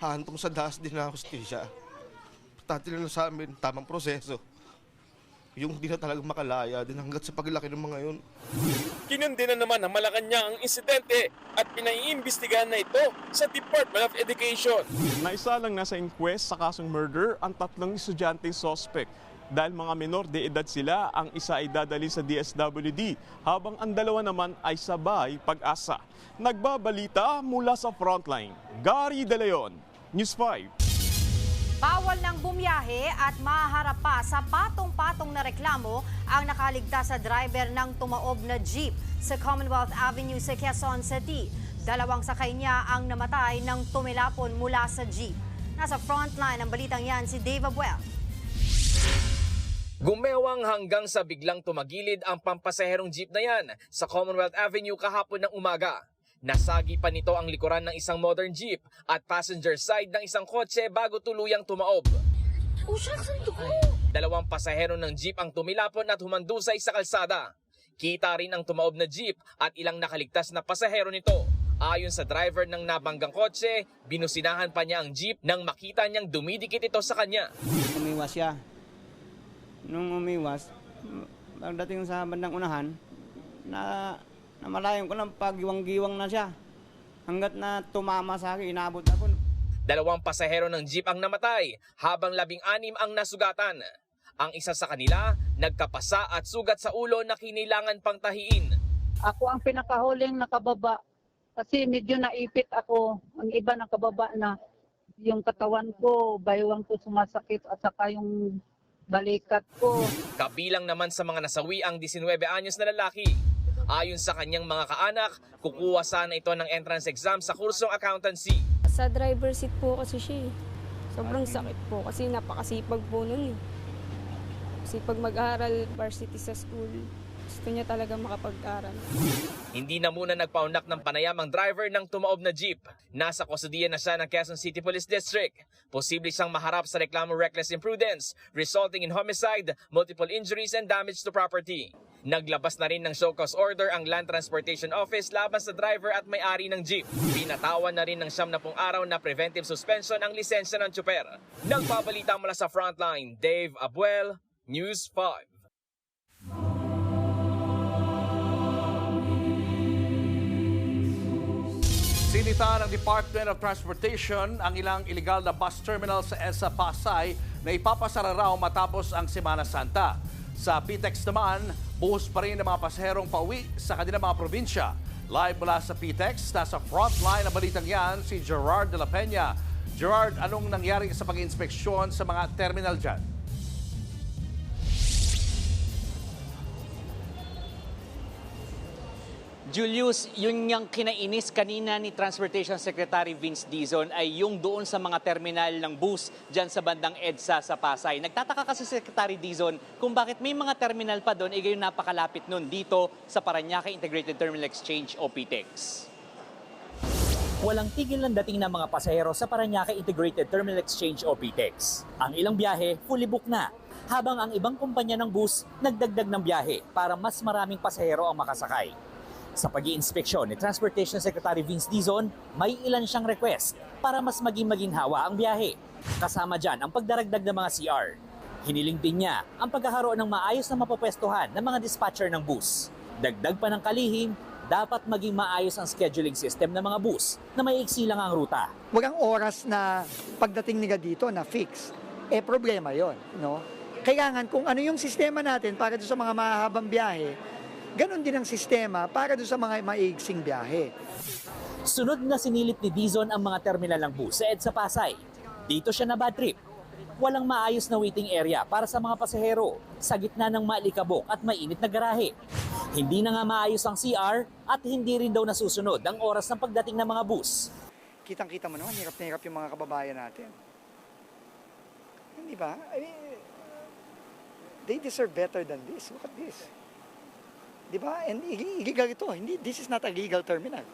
hahantong sa daas din na hustisya. Pati lang sa amin, tamang proseso. Yung di na talagang makalaya din hanggat sa paglaki ng mga yun. Kinundina naman ng Malacanang ang insidente at pinaiimbestigahan na ito sa Department of Education. Naisa lang nasa inquest sa kasong murder ang 3 estudyanteng suspect. Dahil mga menor de edad sila, ang isa ay dadali sa DSWD habang ang 2 naman ay sabay pag-asa. Nagbabalita mula sa Frontline, Gary De Leon, News 5. Bawal nang bumiyahe at maharap pa sa patong-patong na reklamo ang nakaligtas sa driver ng tumaob na jeep sa Commonwealth Avenue sa Quezon City. 2 sakay niya ang namatay nang tumilapon mula sa jeep. Nasa Frontline ang balitang yan si Dave Abuel. Gumewang hanggang sa biglang tumagilid ang pampasaherong jeep na yan sa Commonwealth Avenue kahapon ng umaga. Nasagi pa nito ang likuran ng isang modern jeep at passenger side ng isang kotse bago tuluyang tumaob. 2 pasahero ng jeep ang tumilapon at humandusay sa kalsada. Kita rin ang tumaob na jeep at ilang nakaligtas na pasahero nito. Ayon sa driver ng nabanggang kotse, binusinahan pa niya ang jeep nang makita niyang dumidikit ito sa kanya. Umiwas siya. Nung umiwas, pagdating sa bandang unahan, na malayan ko lang, pagiwang-giwang na siya. Hanggat na tumama sa akin, inabot ako. 2 pasahero ng jeep ang namatay, habang 16 ang nasugatan. Ang isa sa kanila, nagkapasa at sugat sa ulo na kinailangan pang tahiin. Ako ang pinakahuling nakababa kasi medyo naipit ako. Ang iba nakababa na. Yung katawan ko, baywang ko sumasakit at saka yung balikat ko. Kabilang naman sa mga nasawi ang 19 anyos na lalaki. Ayon sa kanyang mga kaanak, kukuha sana ito ng entrance exam sa kursong accountancy. Sa driver seat po kasi siya eh. Sobrang sakit po kasi napakasipag po nun eh. Sipag mag-aral, varsity sa school. Gusto niya talaga makapag-aral. Hindi na muna nagpaunlak ng panayam ang driver ng tumaob na jeep. Nasa kustodiya na siya ng Quezon City Police District. Posible siyang maharap sa reklamo reckless imprudence, resulting in homicide, multiple injuries and damage to property. Naglabas na rin ng show cause order ang Land Transportation Office laban sa driver at may-ari ng jeep. Pinatawan na rin ng 70 araw na preventive suspension ang lisensya ng tsuper. Nagbabalita mula sa Frontline, Dave Abuel, News 5. Sinita ng Department of Transportation ang ilang illegal na bus terminal sa EDSA Pasay na ipapasara raw matapos ang Semana Santa. Sa PTEX naman, buhos pa rin ang mga pasaherong pauwi sa kanilang mga probinsya. Live mula sa PTEX, nasa frontline na balitang yan si Gerard de la Peña. Gerard, anong nangyari sa pag-inspeksyon sa mga terminal dyan? Julius, yun yung kinainis kanina ni Transportation Secretary Vince Dizon ay yung doon sa mga terminal ng bus dyan sa bandang EDSA sa Pasay. Nagtataka kasi Secretary Dizon kung bakit may mga terminal pa doon, gayon napakalapit nun dito sa Parañaque Integrated Terminal Exchange o PTEX. Walang tigil ng dating ng mga pasahero sa Parañaque Integrated Terminal Exchange o PTEX. Ang ilang biyahe, fully booked na. Habang ang ibang kumpanya ng bus, nagdagdag ng biyahe para mas maraming pasahero ang makasakay. Sa pag-iinspeksyon ni Transportation Secretary Vince Dizon, may ilan siyang request para mas maging maginhawa ang biyahe. Kasama dyan ang pagdaragdag ng mga CR. Hiniling din niya ang pagkakaroon ng maayos na mapapwestuhan ng mga dispatcher ng bus. Dagdag pa ng kalihim, dapat maging maayos ang scheduling system ng mga bus na may iksi lang ang ruta. Walang oras na pagdating nila dito na fix. Problema yon, no? Kailangan kung ano yung sistema natin para doon sa mga mahahabang biyahe, ganon din ang sistema para doon sa mga maiigsing biyahe. Sunod na sinilip ni Dizon ang mga terminal ng bus sa EDSA Pasay. Dito siya na bad trip. Walang maayos na waiting area para sa mga pasahero sa gitna ng maalikabok at mainit na garahe. Hindi na nga maayos ang CR at hindi rin daw nasusunod ang oras ng pagdating ng mga bus. Kitang-kita mo naman, hirap na hirap yung mga kababayan natin. Hindi ba? I mean, they deserve better than this. Look at this. Diba? And illegal ito. This is not a legal terminal.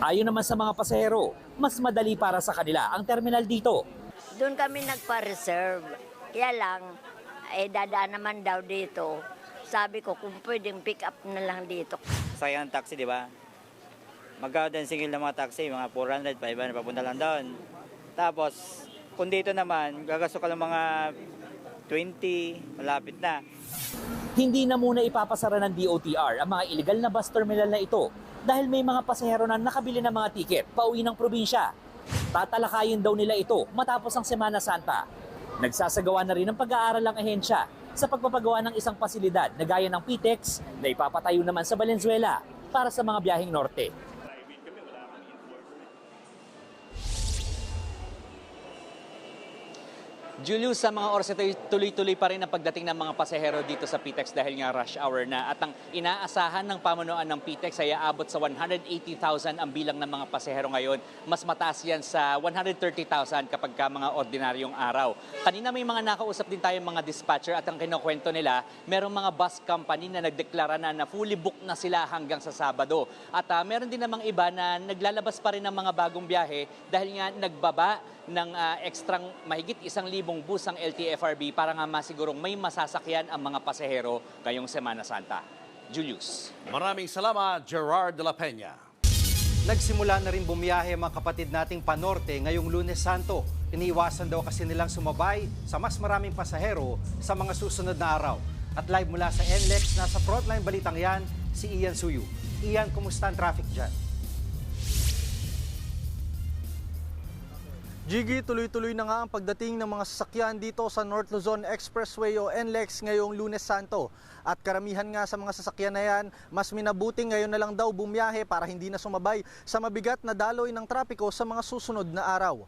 Ayon naman sa mga pasahero, mas madali para sa kanila ang terminal dito. Doon kami nagpa-reserve. Kaya lang, dadaan naman daw dito. Sabi ko, kung pwedeng pick up na lang dito. Sayang ang taxi, di ba? Magkano din singil ng mga taxi, mga 400, 500, papunta lang doon. Tapos, kung dito naman, gagasto ka lang mga 20, malapit na. Hindi na muna ipapasara ng DOTR ang mga illegal na bus terminal na ito dahil may mga pasahero na nakabili ng mga tiket pauwi ng probinsya. Tatalakayin daw nila ito matapos ang Semana Santa. Nagsasagawa na rin ng pag-aaral ang ahensya sa pagpapagawa ng isang pasilidad na gaya ng PTEX na ipapatayo naman sa Valenzuela para sa mga biyaheng norte. Julius, sa mga oras ito, tuloy-tuloy pa rin ang pagdating ng mga pasahero dito sa PTEX dahil nga rush hour na. At ang inaasahan ng pamunuan ng PTEX ay aabot sa 180,000 ang bilang ng mga pasahero ngayon. Mas mataas yan sa 130,000 kapag ka mga ordinaryong araw. Kanina may mga nakausap din tayong mga dispatcher at ang kinukwento nila, merong mga bus company na nagdeklara na fully booked na sila hanggang sa Sabado. At meron din namang iba na naglalabas pa rin ng mga bagong biyahe dahil nga nagbaba ng ekstrang mahigit 1,000 bus ang LTFRB para nga masigurong may masasakyan ang mga pasahero ngayong Semana Santa. Julius. Maraming salamat, Gerard de la Peña. Nagsimula na rin bumiyahe mga kapatid nating panorte ngayong Lunes Santo. Iniiwasan daw kasi nilang sumabay sa mas maraming pasahero sa mga susunod na araw. At live mula sa NLEX, nasa frontline balitang yan, si Ian Suyu. Ian, kumusta ang traffic dyan? Jiggy, tuloy-tuloy na nga ang pagdating ng mga sasakyan dito sa North Luzon Expressway o NLEX ngayong Lunes Santo. At karamihan nga sa mga sasakyan na yan, mas minabuting ngayon na lang daw bumiyahe para hindi na sumabay sa mabigat na daloy ng trapiko sa mga susunod na araw.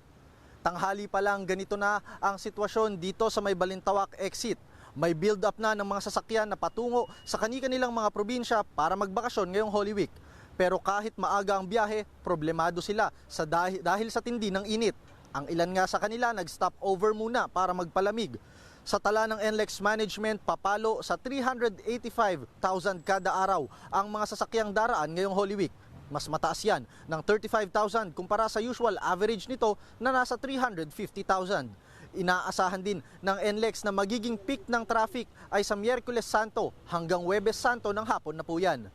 Tanghali pa lang ganito na ang sitwasyon dito sa may Balintawak exit. May build-up na ng mga sasakyan na patungo sa kani-kanilang mga probinsya para magbakasyon ngayong Holy Week. Pero kahit maaga ang biyahe, problemado sila dahil sa tindi ng init. Ang ilan nga sa kanila nag-stop over muna para magpalamig. Sa tala ng NLEX Management, papalo sa 385,000 kada araw ang mga sasakyang daraan ngayong Holy Week. Mas mataas yan ng 35,000 kumpara sa usual average nito na nasa 350,000. Inaasahan din ng NLEX na magiging peak ng traffic ay sa Miyerkules Santo hanggang Huwebes Santo ng hapon na po yan.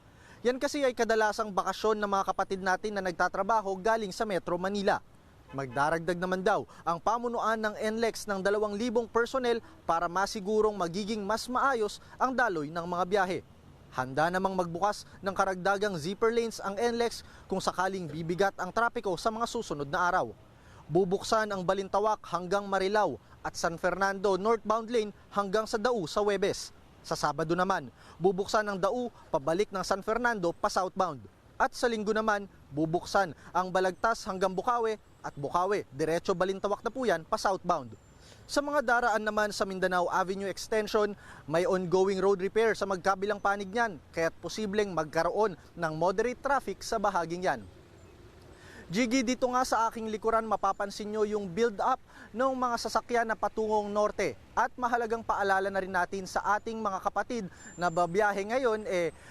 Yan kasi ay kadalasang bakasyon ng mga kapatid natin na nagtatrabaho galing sa Metro Manila. Magdaragdag naman daw ang pamunuan ng NLEX ng 2,000 personnel para masigurong magiging mas maayos ang daloy ng mga biyahe. Handa namang magbukas ng karagdagang zipper lanes ang NLEX kung sakaling bibigat ang trapiko sa mga susunod na araw. Bubuksan ang Balintawak hanggang Marilao at San Fernando northbound lane hanggang sa Dau sa Huwebes. Sa Sabado naman, bubuksan ang Dau pabalik ng San Fernando pa southbound. At sa Linggo naman, bubuksan ang Balagtas hanggang Bukawi at Bukawi, diretso Balintawak na po yan pa southbound. Sa mga daraan naman sa Mindanao Avenue Extension, may ongoing road repair sa magkabilang panig niyan, kaya't posibleng magkaroon ng moderate traffic sa bahaging yan. Jiggy, dito nga sa aking likuran mapapansin nyo yung build-up ng mga sasakyan na patungong norte. At mahalagang paalala na rin natin sa ating mga kapatid na babiyahe ngayon,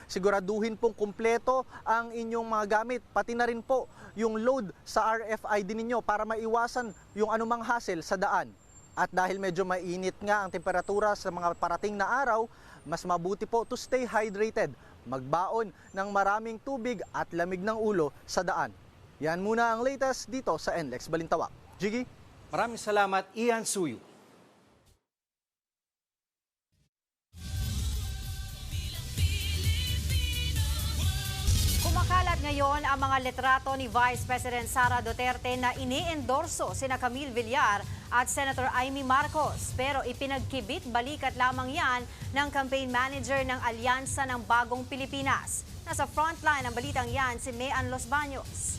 siguraduhin pong kumpleto ang inyong mga gamit. Pati na rin po yung load sa RFID ninyo para maiwasan yung anumang hassle sa daan. At dahil medyo mainit nga ang temperatura sa mga parating na araw, mas mabuti po to stay hydrated. Magbaon ng maraming tubig at lamig ng ulo sa daan. Yan muna ang latest dito sa NLEX Balintawak. Jiggy? Maraming salamat, Ian Suyu. Kumakalat ngayon ang mga litrato ni Vice President Sara Duterte na ini-endorso sina Camille Villar at Senator Amy Marcos. Pero ipinagkibit balikat lamang yan ng campaign manager ng Alyansa ng Bagong Pilipinas. Nasa frontline ng balitang yan si Mean Los Baños.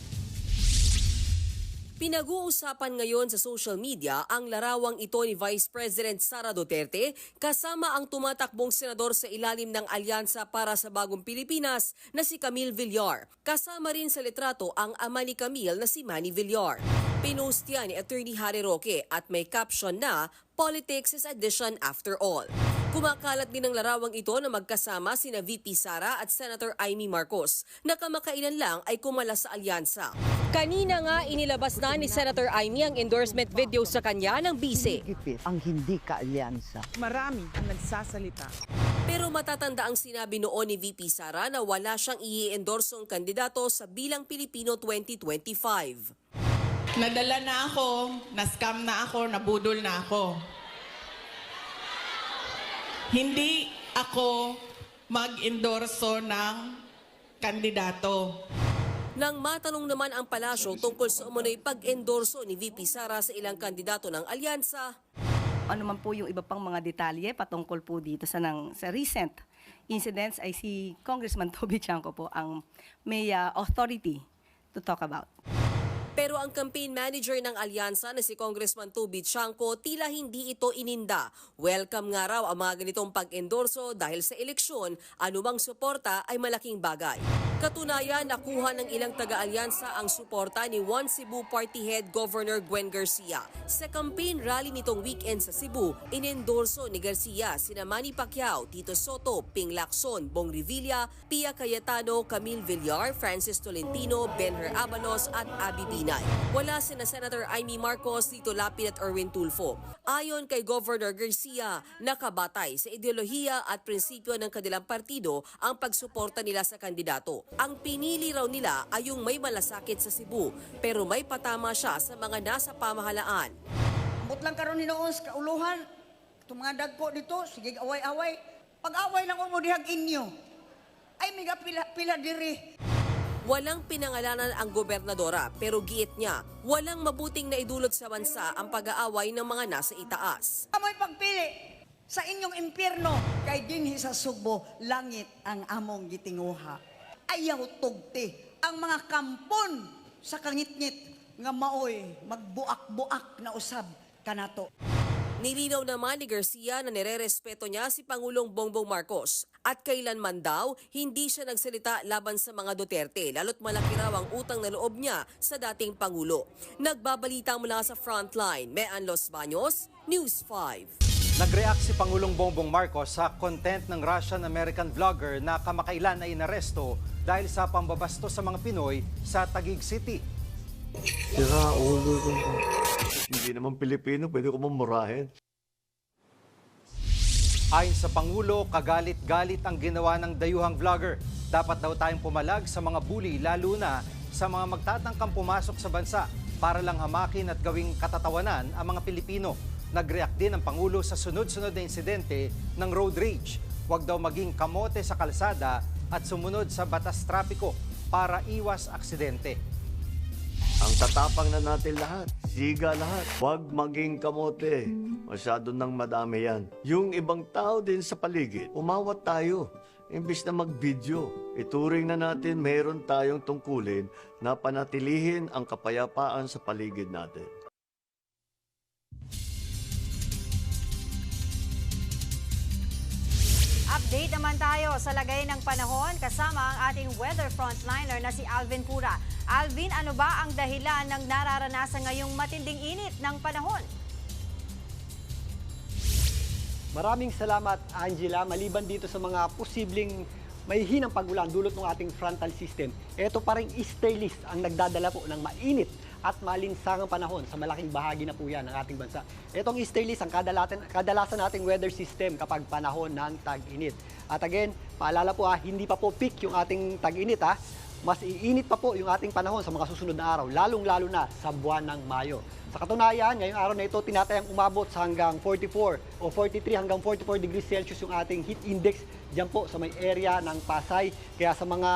Pinag-uusapan ngayon sa social media ang larawang ito ni Vice President Sara Duterte kasama ang tumatakbong senador sa ilalim ng Alyansa para sa Bagong Pilipinas na si Camille Villar. Kasama rin sa litrato ang ama ni Camille na si Manny Villar. Pinost yan ni Attorney Harry Roque at may caption na "Politics is addition after all." Kumakalat din ang larawang ito na magkasama sina VP Sara at Senator Amy Marcos na kamakailan lang ay kumala sa alyansa. Kanina nga inilabas na ni Senator Amy ang endorsement video sa kanya ng bise. Ang hindi ka-alyansa. Marami ang nagsasalita. Pero matatanda ang sinabi noon ni VP Sara na wala siyang i-endorsong kandidato sa Bilang Pilipino 2025. Nadala na ako, na-scam na ako, nabudol na ako. Hindi ako mag-endorso ng kandidato. Nang matanong naman ang palasyo tungkol sa umunoy pag-endorso ni VP Sara sa ilang kandidato ng alyansa, ano man po yung iba pang mga detalye patungkol po dito sa recent incidents ay si Congressman Toby Chanco po ang may authority to talk about. Pero ang campaign manager ng alyansa na si Congressman Toby Chanco tila hindi ito ininda. Welcome nga raw ang mga ganitong pag-endorso dahil sa eleksyon, anumang suporta ay malaking bagay. Katunayan, nakuha ng ilang taga-alyansa ang suporta ni One Cebu Party Head Governor Gwen Garcia. Sa campaign rally nitong weekend sa Cebu, inendorso ni Garcia sina Manny Pacquiao, Tito Soto, Ping Lacson, Bong Revilla, Pia Cayetano, Camille Villar, Francis Tolentino, Benher Abanos at Abby Binay. Wala sina Senator Amy Marcos, Tito Lapid at Erwin Tulfo. Ayon kay Governor Garcia, nakabatay sa ideolohiya at prinsipyo ng kanilang partido ang pagsuporta nila sa kandidato. Ang pinili raw nila ay yung may malasakit sa Cebu, pero may patama siya sa mga nasa pamahalaan. Ambot lang karon ni noon sa kauluhan. Itong mga dagko dito, sige away-away. Pag-away lang mo dihag inyo. Ay, miga pila diri. Walang pinangalanan ang gobernadora pero giit niya, walang mabuting naidulot sa bansa ang pag-aaway ng mga nasa itaas. Amoy pagpili sa inyong impyerno kay dinhi sa Subo, langit ang among gitinguha. Ayaw tugti ang mga kampon sa kangitngit nga maoy magbuak-buak na usab kanato. Nilinaw naman ni Garcia na nirerespeto niya si Pangulong Bongbong Marcos at kailanman daw hindi siya nagsalita laban sa mga Duterte lalo't malaki raw ang utang na loob niya sa dating Pangulo. Nagbabalita mula sa Frontline, Mean Los Baños, News 5. Nag-react si Pangulong Bongbong Marcos sa content ng Russian-American vlogger na kamakailan ay inaresto dahil sa pambabasto sa mga Pinoy sa Taguig City. Sira ulo ko. Hindi naman Pilipino, pwede ko mamurahin. Ayon sa Pangulo, kagalit-galit ang ginawa ng dayuhang vlogger. Dapat daw tayong pumalag sa mga bully, lalo na sa mga magtatangkang pumasok sa bansa para lang hamakin at gawing katatawanan ang mga Pilipino. Nag-react din ang Pangulo sa sunod-sunod na insidente ng road rage. Huwag daw maging kamote sa kalsada at sumunod sa batas trapiko para iwas aksidente. Ang tatapang na natin lahat, siga lahat. Huwag maging kamote. Masyado nang madami yan. Yung ibang tao din sa paligid, umawat tayo. Imbis na mag-video, ituring na natin mayroon tayong tungkulin na panatilihin ang kapayapaan sa paligid natin. Update naman tayo sa lagay ng panahon kasama ang ating weather frontliner na si Alvin Pura. Alvin, ano ba ang dahilan ng nararanasan ngayong matinding init ng panahon? Maraming salamat, Angela. Maliban dito sa mga posibleng may hinang pagulan dulot ng ating frontal system, ito pa rin easter list ang nagdadala po ng mainit at malinsangang panahon sa malaking bahagi na po yan ng ating bansa. Itong easter list ang kadalasan nating weather system kapag panahon ng tag-init. At again, paalala po hindi pa po peak yung ating tag-init mas iinit pa po yung ating panahon sa mga susunod na araw, lalong-lalo na sa buwan ng Mayo. Sa katunayan, ngayong araw na ito, tinatayang umabot sa hanggang 44 o 43 hanggang 44 degrees Celsius yung ating heat index dyan po sa may area ng Pasay. Kaya sa mga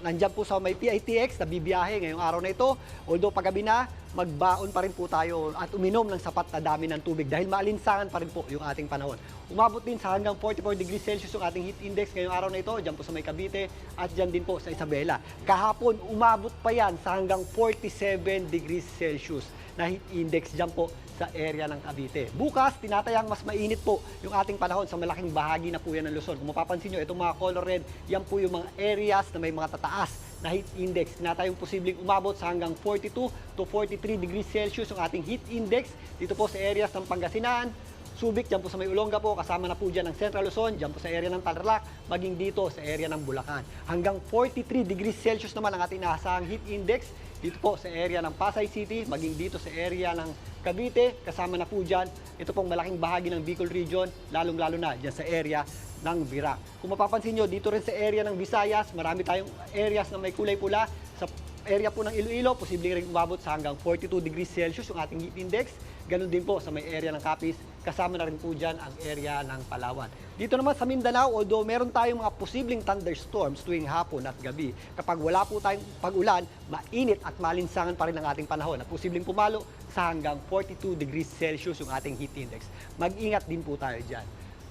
nandyan po sa may PITX na bibiyahe ngayong araw na ito, although paggabi na, magbaon pa rin po tayo at uminom ng sapat na dami ng tubig dahil maalinsangan pa rin po yung ating panahon. Umabot din sa hanggang 44 degrees Celsius yung ating heat index ngayong araw na ito, dyan po sa may Cavite at dyan din po sa Isabela. Kahapon, umabot pa yan sa hanggang 47 degrees Celsius na heat index dyan po sa area ng Cavite. Bukas, tinatayang mas mainit po yung ating panahon sa malaking bahagi na po yan ng Luzon. Kung mapapansin nyo, itong mga color red, yan po yung mga areas na may mga tataas na heat index. Tinatayang posibleng umabot sa hanggang 42 to 43 degrees Celsius yung ating heat index dito po sa areas ng Pangasinan, Subic, dyan po sa may Olonga po, kasama na po dyan ng Central Luzon, dyan po sa area ng Tarlac, maging dito sa area ng Bulacan. Hanggang 43 degrees Celsius naman ang ating inaasahang heat index dito po sa area ng Pasay City, maging dito sa area ng Cavite, kasama na po dyan. Ito pong malaking bahagi ng Bicol Region, lalong-lalo na dyan sa area ng Virac. Kung mapapansin nyo, dito rin sa area ng Visayas, marami tayong areas na may kulay pula. Sa area po ng Iloilo, posibleng rin umabot sa hanggang 42 degrees Celsius yung ating heat index. Ganun din po sa may area ng Capiz, kasama na rin po dyan ang area ng Palawan. Dito naman sa Mindanao, although meron tayong mga posibleng thunderstorms tuwing hapon at gabi, kapag wala po tayong pag-ulan, mainit at malinsangan pa rin ang ating panahon at posibleng pumalo sa hanggang 42 degrees Celsius yung ating heat index. Mag-ingat din po tayo dyan.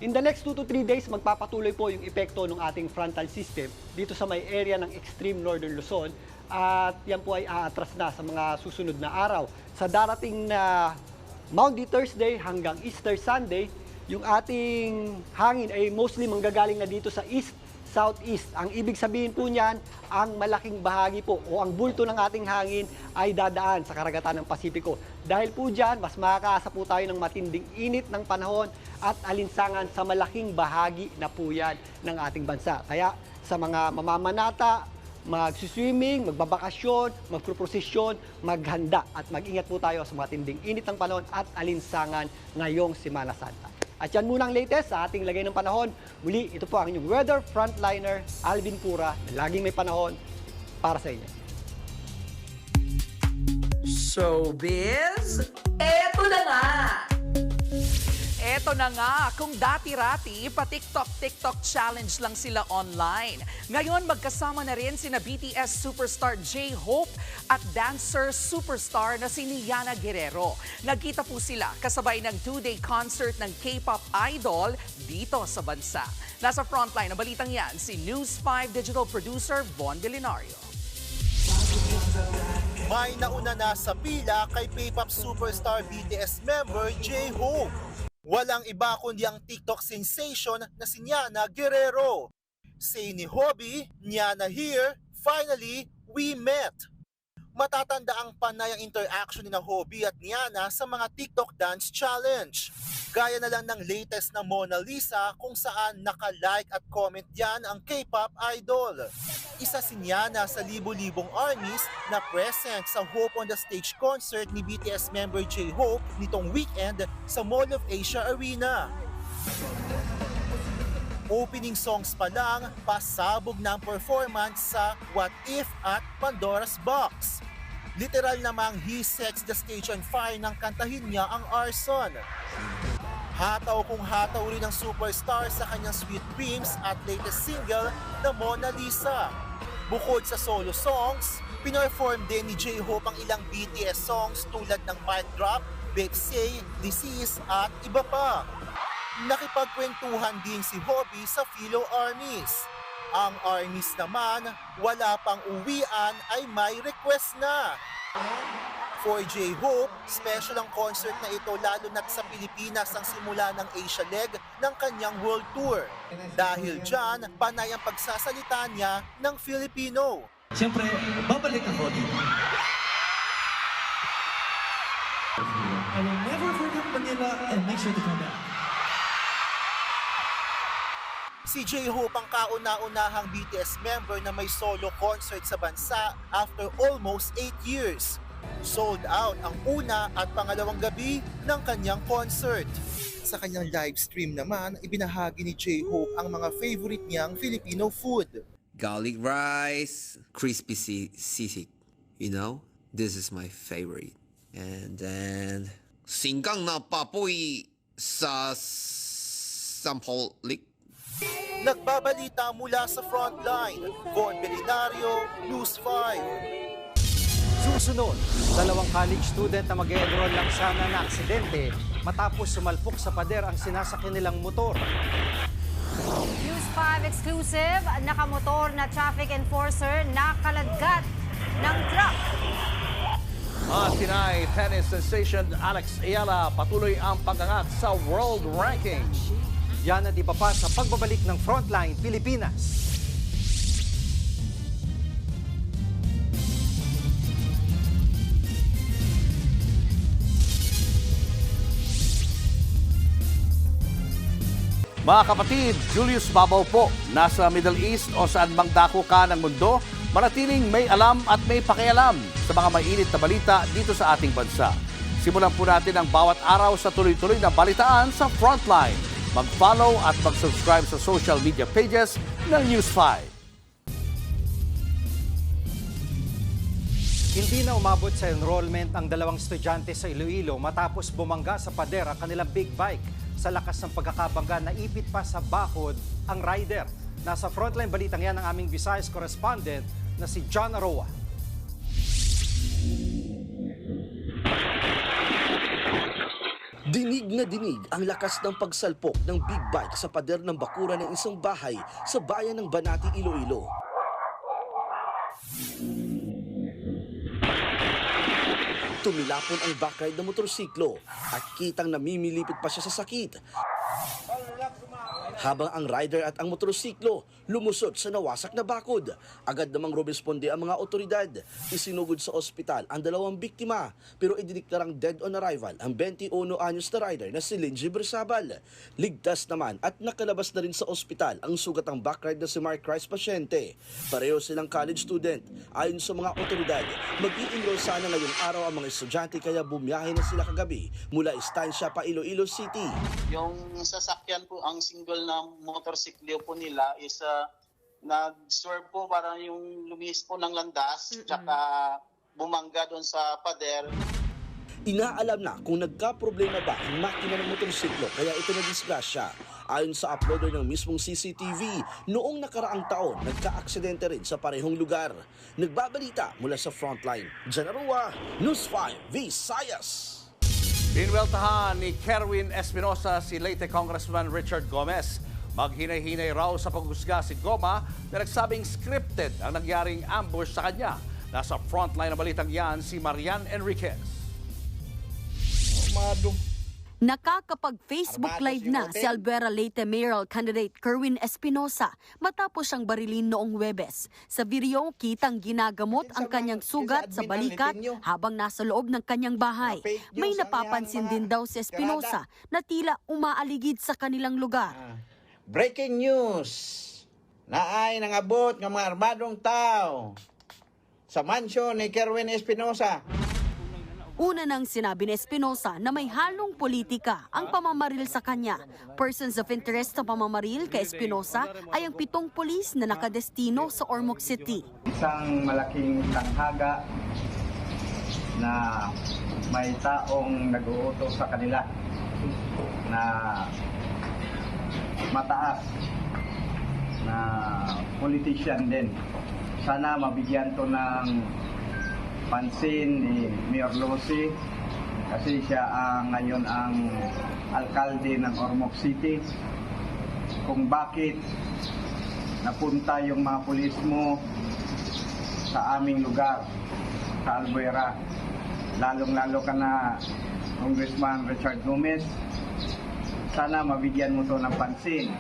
In the next 2 to 3 days, magpapatuloy po yung epekto ng ating frontal system dito sa may area ng extreme northern Luzon at yan po ay aatras na sa mga susunod na araw. Sa darating na Maundy Thursday hanggang Easter Sunday, yung ating hangin ay mostly manggagaling na dito sa east-southeast. Ang ibig sabihin po niyan, ang malaking bahagi po o ang bulto ng ating hangin ay dadaan sa karagatan ng Pasipiko. Dahil po dyan, mas makakaasa po tayo ng matinding init ng panahon at alinsangan sa malaking bahagi na po yan ng ating bansa. Kaya sa mga mamamanata, mag-swimming, magbabakasyon, magproprosesyon, maghanda at mag-ingat po tayo sa matinding init ng panahon at alinsangan ngayong Semana Santa. At yan muna ang latest sa ating lagay ng panahon. Muli, ito po ang inyong weather frontliner, Alvin Pura, na laging may panahon para sa inyo. Showbiz, eto na nga! Eto na nga, kung dati-rati, pa-TikTok challenge lang sila online. Ngayon, magkasama na rin sina BTS superstar J-Hope at dancer superstar na si Niana Guerrero. Nagkita po sila kasabay ng 2-day concert ng K-pop idol dito sa bansa. Nasa frontline ng balitang yan, si News 5 digital producer Von Delinario. May nauna na sa pila kay K-pop superstar BTS member J-Hope. Walang iba kundi ang TikTok sensation na si Niana Guerrero. Say ni Hobby, Niana here, finally, we met. Matatanda ang panay ang interaction ni na Hobby at Niana sa mga TikTok dance challenge. Gaya na lang ng latest na Mona Lisa kung saan naka-like at comment yan ang K-pop idol. Isa si Niana sa libo-libong armies na present sa Hope on the Stage concert ni BTS member J-Hope nitong weekend sa Mall of Asia Arena. Opening songs pa lang, pasabog na ang performance sa What If at Pandora's Box. Literal namang he sets the stage on fire nang kantahin niya ang Arson. Hataw kung hataw rin ng superstar sa kanyang Sweet Dreams at latest single na Mona Lisa. Bukod sa solo songs, pinerform din ni J-Hope ang ilang BTS songs tulad ng Mic Drop, Babe Say, Disease at iba pa. Nakipagkwentuhan din si Hobby sa fellow armies. Ang armies naman, wala pang uwian ay may request na. For J-Hope, special ang concert na ito lalo na't sa Pilipinas ang simula ng Asia leg ng kanyang world tour. Dahil dyan, panay ang pagsasalita niya ng Filipino. Siyempre, babalik ako dito. I will never forget Manila and make sure to come back. Si J-Hope ang kauna-unahang BTS member na may solo concert sa bansa after almost 8 years. Sold out ang una at pangalawang gabi ng kanyang concert. Sa kanyang live stream naman, ibinahagi ni J-Hope ang mga favorite niyang Filipino food. Garlic rice, crispy sisig. You know, this is my favorite. And then, singgang na papoy sa Sampaloc. Nagbabalita mula sa frontline, Von Belinario, News 5. Susunod, dalawang college student na mag-e-enroll lang sana na aksidente matapos sumalpok sa pader ang sinasakyan nilang motor. News 5 exclusive, nakamotor na traffic enforcer nakaladkad ng truck. At Pinay tennis sensation Alex Ayala patuloy ang pag-angat sa world ranking. Yan at iba pa sa pagbabalik ng Frontline Pilipinas. Mga kapatid, Julius Babaw po, nasa Middle East o saan mang dako ka ng mundo, manatiling may alam at may pakialam sa mga mainit na balita dito sa ating bansa. Simulan po natin ang bawat araw sa tuloy-tuloy na balitaan sa Frontline. Mag-follow at mag-subscribe sa social media pages ng News 5. Hindi na umabot sa enrollment ang dalawang estudyante sa Iloilo matapos bumangga sa pader ang kanilang big bike. Sa lakas ng pagkakabangga, naipit pa sa bakod ang rider. Nasa Frontline balitang yan ang aming Visayas correspondent na si John Aroa. Dinig na dinig ang lakas ng pagsalpok ng big bike sa pader ng bakuran ng isang bahay sa bayan ng Banati, Iloilo. Tumilapon ang backride ng motorsiklo at kitang namimilipit pa siya sa sakit. Habang ang rider at ang motorsiklo lumusot sa nawasak na bakod. Agad namang rumesponde ang mga otoridad. Isinugod sa ospital ang dalawang biktima pero idineklarang dead on arrival ang 21 anyos na rider na si Linji Bersabal. Ligtas naman at nakalabas na rin sa ospital ang sugatang backride na si Mark Rice pasyente. Pareho silang college student. Ayon sa mga otoridad, mag-i-enroll sana ngayong araw ang mga estudyante kaya bumiyahe na sila kagabi mula Estancia pa Iloilo City. Yung sasakyan po, ang single na motorsiklo po nila is nag-swerve po para yung lumis po ng landas tsaka bumangga doon sa pader. Inaalam na kung nagka-problema ba ang makina ng motorsiklo kaya ito nadisgrasya. Ayon sa uploader ng mismong CCTV, noong nakaraang taon, nagka-aksidente rin sa parehong lugar. Nagbabalita mula sa Frontline, Janarua, News 5, Visayas. Pinweltahan ni Kerwin Espinosa si late Congressman Richard Gomez. Maghinay-hinay raw sa paghusga si Goma na nagsabing scripted ang nangyaring ambush sa kanya. Nasa frontline na balitang yan si Marian Enriquez. Nakakapag-Facebook Live na si Albuera Leyte mayoral candidate Kerwin Espinosa matapos siyang barilin noong Huwebes. Sa video, kitang ginagamot ang kanyang sugat sa balikat habang nasa loob ng kanyang bahay. May napapansin din daw si Espinosa na tila umaaligid sa kanilang lugar. Breaking news! Naay nangabot ng mga armadong tao sa mansyon ni Kerwin Espinosa. Una nang sinabi ni Espinosa na may halong politika ang pamamaril sa kanya. Persons of interest sa pamamaril kay Espinosa ay ang 7 pulis na nakadestino sa Ormoc City. Isang malaking tanghaga na may taong nag-uutos sa kanila na mataas na politician din. Sana mabigyan to ng pansin ni Mayor Lucy kasi siya ngayon ang alkalde ng Ormoc City. Kung bakit napunta yung mga pulis mo sa aming lugar, sa Albuera, lalong-lalo ka na Congressman Richard Gomez, sana mabigyan mo to ng pansin.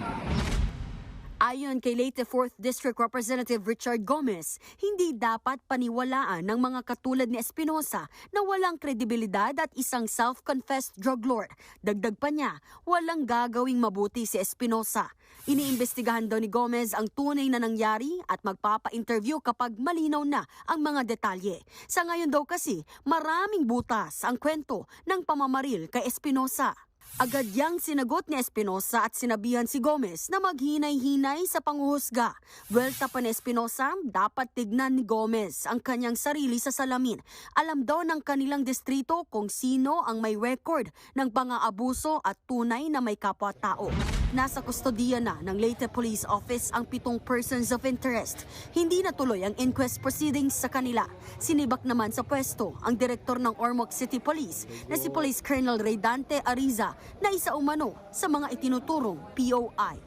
Ayon kay Leyte 4th District Representative Richard Gomez, hindi dapat paniwalaan ng mga katulad ni Espinosa na walang kredibilidad at isang self-confessed drug lord. Dagdag pa niya, walang gagawing mabuti si Espinosa. Iniimbestigahan daw ni Gomez ang tunay na nangyari at magpapa-interview kapag malinaw na ang mga detalye. Sa ngayon daw kasi, maraming butas ang kwento ng pamamaril kay Espinosa. Agad yang sinagot ni Espinosa at sinabihan si Gomez na maghinay-hinay sa panghuhusga. Buwelta pa ni Espinosa, dapat tignan ni Gomez ang kanyang sarili sa salamin. Alam daw ng kanilang distrito kung sino ang may record ng pang-aabuso at tunay na may kapwa-tao. Nasa kustodiya na ng Leyte Police Office ang 7 persons of interest. Hindi natuloy ang inquest proceedings sa kanila. Sinibak naman sa pwesto ang direktor ng Ormoc City Police na si Police Colonel Raydante Ariza na isa umano sa mga itinuturong POI.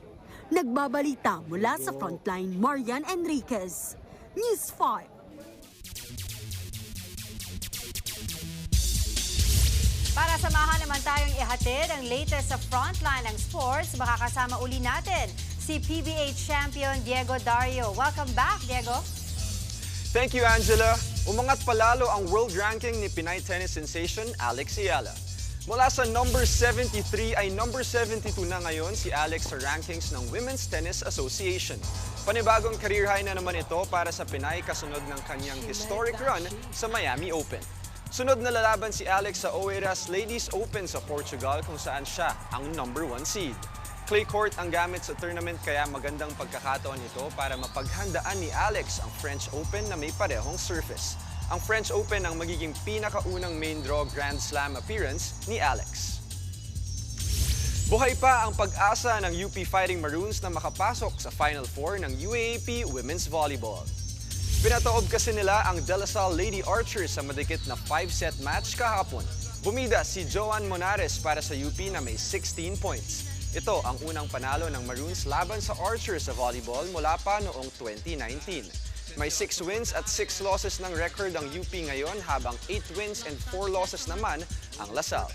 Nagbabalita mula sa Frontline, Marian Enriquez, News 5. Para samahan naman tayong ihatid ang latest sa Frontline ng sports, makakasama uli natin si PBA champion Diego Dario. Welcome back, Diego. Thank you, Angela. Umangat palalo ang world ranking ni Pinay tennis sensation Alex Ayala. Mula sa number 73 ay number 72 na ngayon si Alex sa rankings ng Women's Tennis Association. Panibagong career high na naman ito para sa Pinay kasunod ng kanyang historic run sa Miami Open. Sunod na lalaban si Alex sa Oeiras Ladies Open sa Portugal kung saan siya ang number 1 seed. Clay court ang gamit sa tournament kaya magandang pagkakataon ito para mapaghandaan ni Alex ang French Open na may parehong surface. Ang French Open ang magiging pinakaunang main draw Grand Slam appearance ni Alex. Buhay pa ang pag-asa ng UP Fighting Maroons na makapasok sa Final Four ng UAAP Women's Volleyball. Pinataob kasi nila ang De La Salle Lady Archers sa madikit na 5-set match kahapon. Bumida si Joan Monares para sa UP na may 16 points. Ito ang unang panalo ng Maroons laban sa Archers sa volleyball mula pa noong 2019. May 6 wins at 6 losses ng record ang UP ngayon habang 8 wins and 4 losses naman ang La Salle.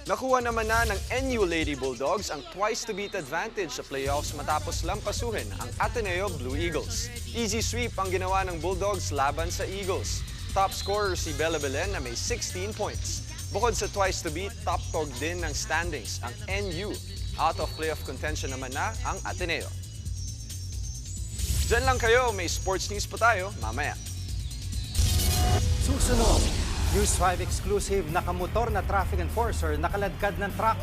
Nakuha naman na ng NU Lady Bulldogs ang twice-to-beat advantage sa playoffs matapos lampasuhin ang Ateneo Blue Eagles. Easy sweep ang ginawa ng Bulldogs laban sa Eagles. Top scorer si Bella Belen na may 16 points. Bukod sa twice-to-beat, top dog din ng standings ang NU. Out of playoff contention naman na ang Ateneo. Diyan lang kayo, may sports news pa tayo mamaya. Susunod, News 5 exclusive, nakamotor na traffic enforcer nakaladkad ng truck.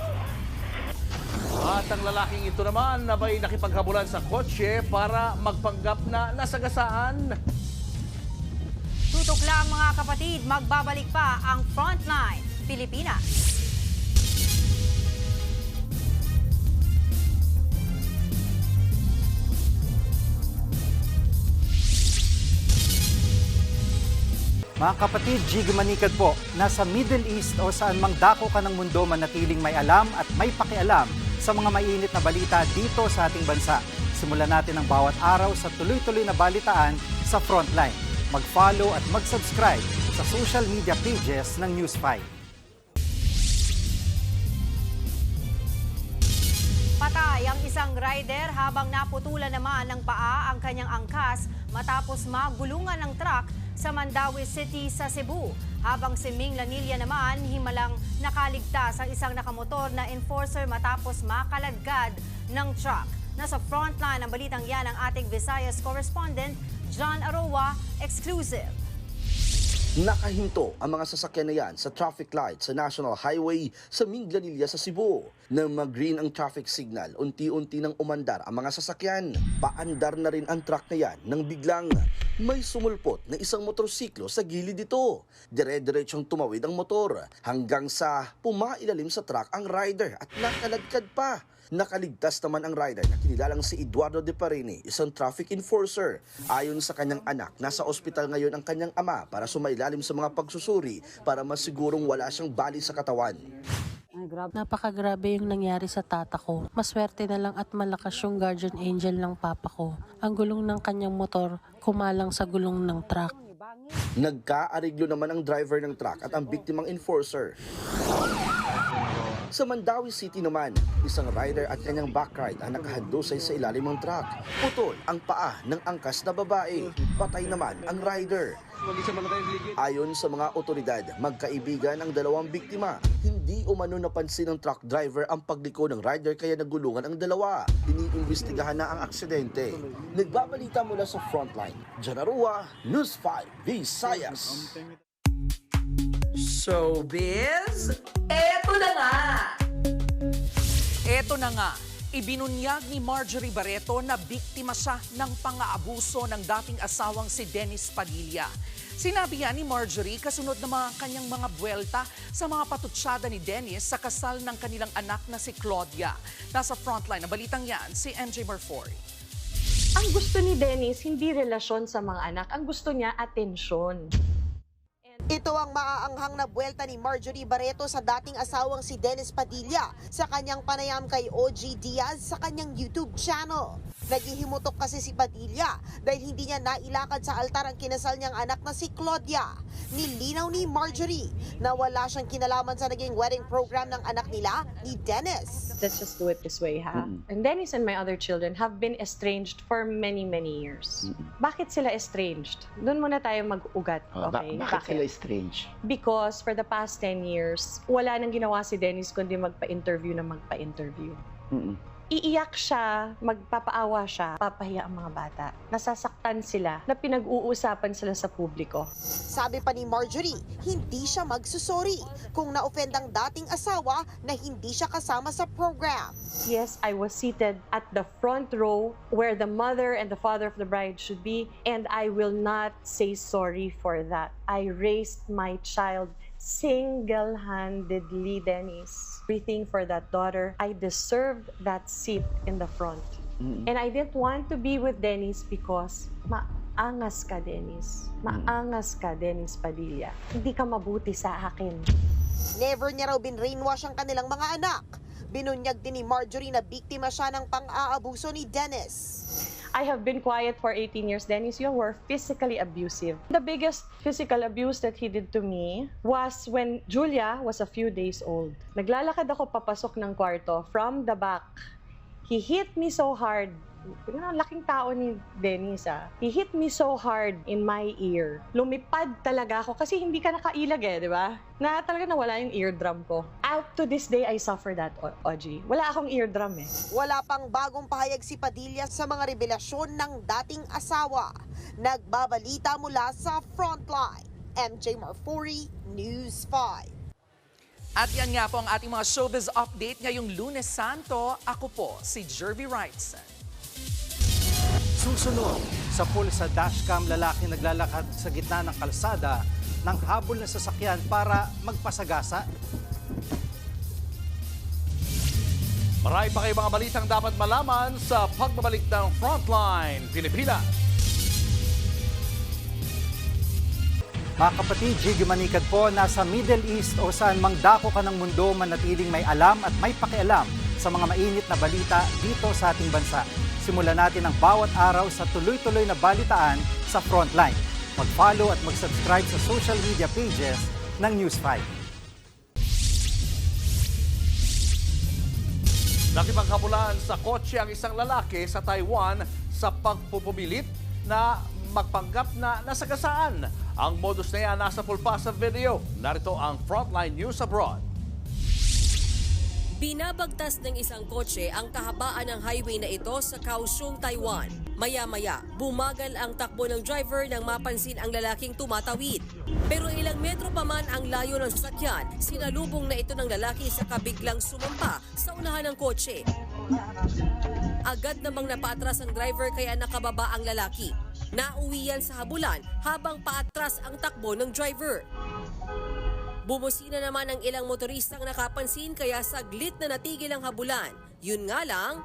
At ang lalaking ito naman na may nakipaghabulan sa kotse para magpanggap na nasagasaan. Tukla mga kapatid, magbabalik pa ang Frontline Pilipinas. Mga kapatid, Jiggy Manikad po, nasa Middle East o saan mang dako ka ng mundo manatiling may alam at may pakialam sa mga mainit na balita dito sa ating bansa. Simulan natin ang bawat araw sa tuloy-tuloy na balitaan sa Frontline. Mag-follow at mag-subscribe sa social media pages ng News 5. Patay ang isang rider habang naputulan naman ng paa ang kanyang angkas matapos magulungan ng truck sa Mandaue City sa Cebu. Habang si Ming Lanilla naman, himalang nakaligtas ang isang nakamotor na enforcer matapos makaladkad ng truck. Nasa frontline ng balitang yan ang ating Visayas correspondent, John Aroa, exclusive. Nakahinto ang mga sasakyan na yan sa traffic light sa National Highway sa Minglanilla sa Cebu. Nang mag-green ang traffic signal, unti-unti nang umandar ang mga sasakyan. Paandar na rin ang truck na yan nang biglang may sumulpot na isang motorsiklo sa gilid dito. Dire-diretsong tumawid ang motor hanggang sa pumailalim sa truck ang rider at nakaladkad pa. Nakaligtas naman ang rider na kinilalang si Eduardo De Parini, isang traffic enforcer. Ayon sa kanyang anak, nasa ospital ngayon ang kanyang ama para sumailalim sa mga pagsusuri para masigurong wala siyang bali sa katawan. Napakagrabe yung nangyari sa tata ko. Maswerte na lang at malakas yung guardian angel ng papa ko. Ang gulong ng kanyang motor kumalang sa gulong ng truck. Nagkaariglo naman ang driver ng truck at ang biktimang enforcer. Sa Mandaue City naman, isang rider at kanyang backride ang nakahandusay sa ilalim ng truck. Putol ang paa ng angkas na babae. Patay naman ang rider. Ayon sa mga otoridad, magkaibigan ang dalawang biktima. Hindi umano napansin ng truck driver ang pagliko ng rider kaya nagulungan ang dalawa. Iniimbestigahan na ang aksidente. Nagbabalita mula sa Frontline, John Aroa, News 5, Visayas. Showbiz, eto na nga! Eto na nga, ibinunyag ni Marjorie Barreto na biktima siya ng pang-aabuso ng dating asawang si Dennis Padilla. Sinabi yan ni Marjorie kasunod ng kanyang mga buwelta sa mga patutsyada ni Dennis sa kasal ng kanilang anak na si Claudia. Nasa frontline na balitang yan, si MJ Marfori. Ang gusto ni Dennis, hindi relasyon sa mga anak. Ang gusto niya, atensyon. Ito ang maaanghang na buwelta ni Marjorie Barreto sa dating asawang si Dennis Padilla sa kanyang panayam kay OG Diaz sa kanyang YouTube channel. Naghihimutok kasi si Padilla dahil hindi niya nailakad sa altar ang kinasal niyang anak na si Claudia. Nilinaw ni Marjorie na wala siyang kinalaman sa naging wedding program ng anak nila ni Dennis. Let's just do it this way, ha? And Dennis and my other children have been estranged for many, many years. Bakit sila estranged? Doon muna tayo mag-ugat, okay? Bakit sila estranged? Because for the past 10 years, wala nang ginawa si Dennis kundi magpa-interview na magpa-interview. Iiyak siya, magpapaawa siya, papahiya ang mga bata. Nasasaktan sila, na pinag-uusapan sila sa publiko. Sabi pa ni Marjorie, hindi siya magsusori kung na-offend ang dating asawa na hindi siya kasama sa program. Yes, I was seated at the front row where the mother and the father of the bride should be, and I will not say sorry for that. I raised my child single-handedly, Dennis. Everything for that daughter. I deserved that seat in the front. And I didn't want to be with Dennis because maangas ka, Dennis. Maangas ka, Dennis Padilla. Hindi ka mabuti sa akin. Never niya raw binrainwash ang kanilang mga anak. Binunyag din ni Marjorie na biktima siya ng pang-aabuso ni Dennis. I have been quiet for 18 years, Dennis. You were physically abusive. The biggest physical abuse that he did to me was when Julia was a few days old. Naglalakad ako papasok ng kwarto from the back. He hit me so hard. Laking tao ni Dennis, He hit me so hard in my ear. Lumipad talaga ako kasi hindi ka nakailag di ba? Na talaga nawala yung eardrum ko. Out to this day, I suffer that, OG. Wala akong eardrum Wala pang bagong pahayag si Padilla sa mga revelasyon ng dating asawa. Nagbabalita mula sa Frontline. MJ Marfori, News 5. At yan nga po ang ating mga showbiz update ngayong Lunes Santo. Ako po si Jervy Wrightson. Susunod, sa pulsa dashcam, lalaki naglalakad sa gitna ng kalsada ng habol na sasakyan para magpasagasa. Marami pa kayo mga balitang dapat malaman sa pagbabalik ng Frontline Pilipinas. Mga kapatid, Jiggy Manikad po, nasa Middle East o saan mang dako ka ng mundo, manatiling may alam at may pakialam sa mga mainit na balita dito sa ating bansa. Simulan natin ang bawat araw sa tuloy-tuloy na balitaan sa Frontline. Mag-follow at mag-subscribe sa social media pages ng News 5. Nakipaghabulan sa kotse ang isang lalaki sa Taiwan sa pagpupumilit na magpanggap na nasagasaan. Ang modus na yan nasa pulpa sa video. Narito ang Frontline News Abroad. Binabagtas ng isang kotse ang kahabaan ng highway na ito sa Kaohsiung, Taiwan. Maya-maya, bumagal ang takbo ng driver nang mapansin ang lalaking tumatawid. Pero ilang metro pa man ang layo ng sasakyan, sinalubong na ito ng lalaki sa kabiglang sumampa sa unahan ng kotse. Agad namang napaatras ang driver kaya nakababa ang lalaki. Nauwi yan sa habulan habang paatras ang takbo ng driver. Bumusina naman ang ilang motoristang nakapansin kaya saglit na natigil ang habulan. Yun nga lang,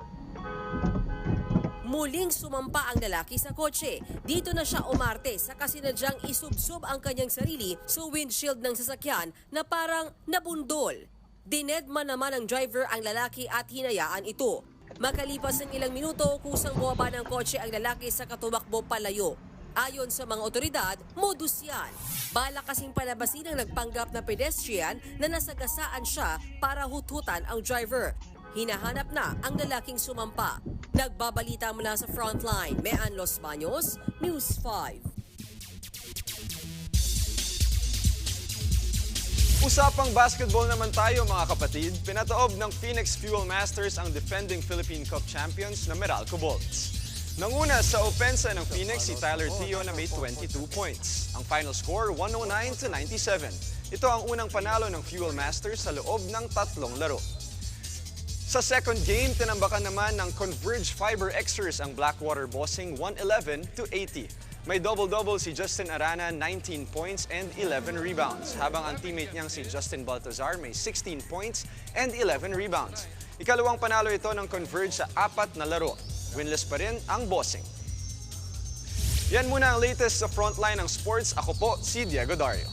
muling sumampa ang lalaki sa kotse. Dito na siya umarte sa kasinadyang isubsob ang kanyang sarili sa windshield ng sasakyan na parang nabundol. Dinedma naman ng driver ang lalaki at hinayaan ito. Makalipas ng ilang minuto, kusang bumaba ng kotse ang lalaki sa katumakbo palayo. Ayon sa mga otoridad, modus yan. Bala kasing palabasin ang nagpanggap na pedestrian na nasagasaan siya para huthutan ang driver. Hinahanap na ang lalaking sumampa. Nagbabalita mula sa Frontline, Mean Los Baños, News 5. Usapang basketball naman tayo mga kapatid. Pinataob ng Phoenix Fuel Masters ang defending Philippine Cup champions na Meralco Bolts. Nanguna sa opensa ng Phoenix si Tyler Teo na may 22 points. Ang final score 109-97. Ito ang unang panalo ng Fuel Masters sa loob ng 3 laro. Sa second game, tinambakan naman ng Converge Fiber Xers ang Blackwater Bossing 111-80. May double-double si Justin Arana, 19 points and 11 rebounds, habang ang teammate niyang si Justin Baltazar may 16 points and 11 rebounds. Ikalawang panalo ito ng Converge sa 4 na laro. Winless pa rin ang Bossing. Yan muna ang latest sa Frontline ng sports. Ako po si Diego Dario.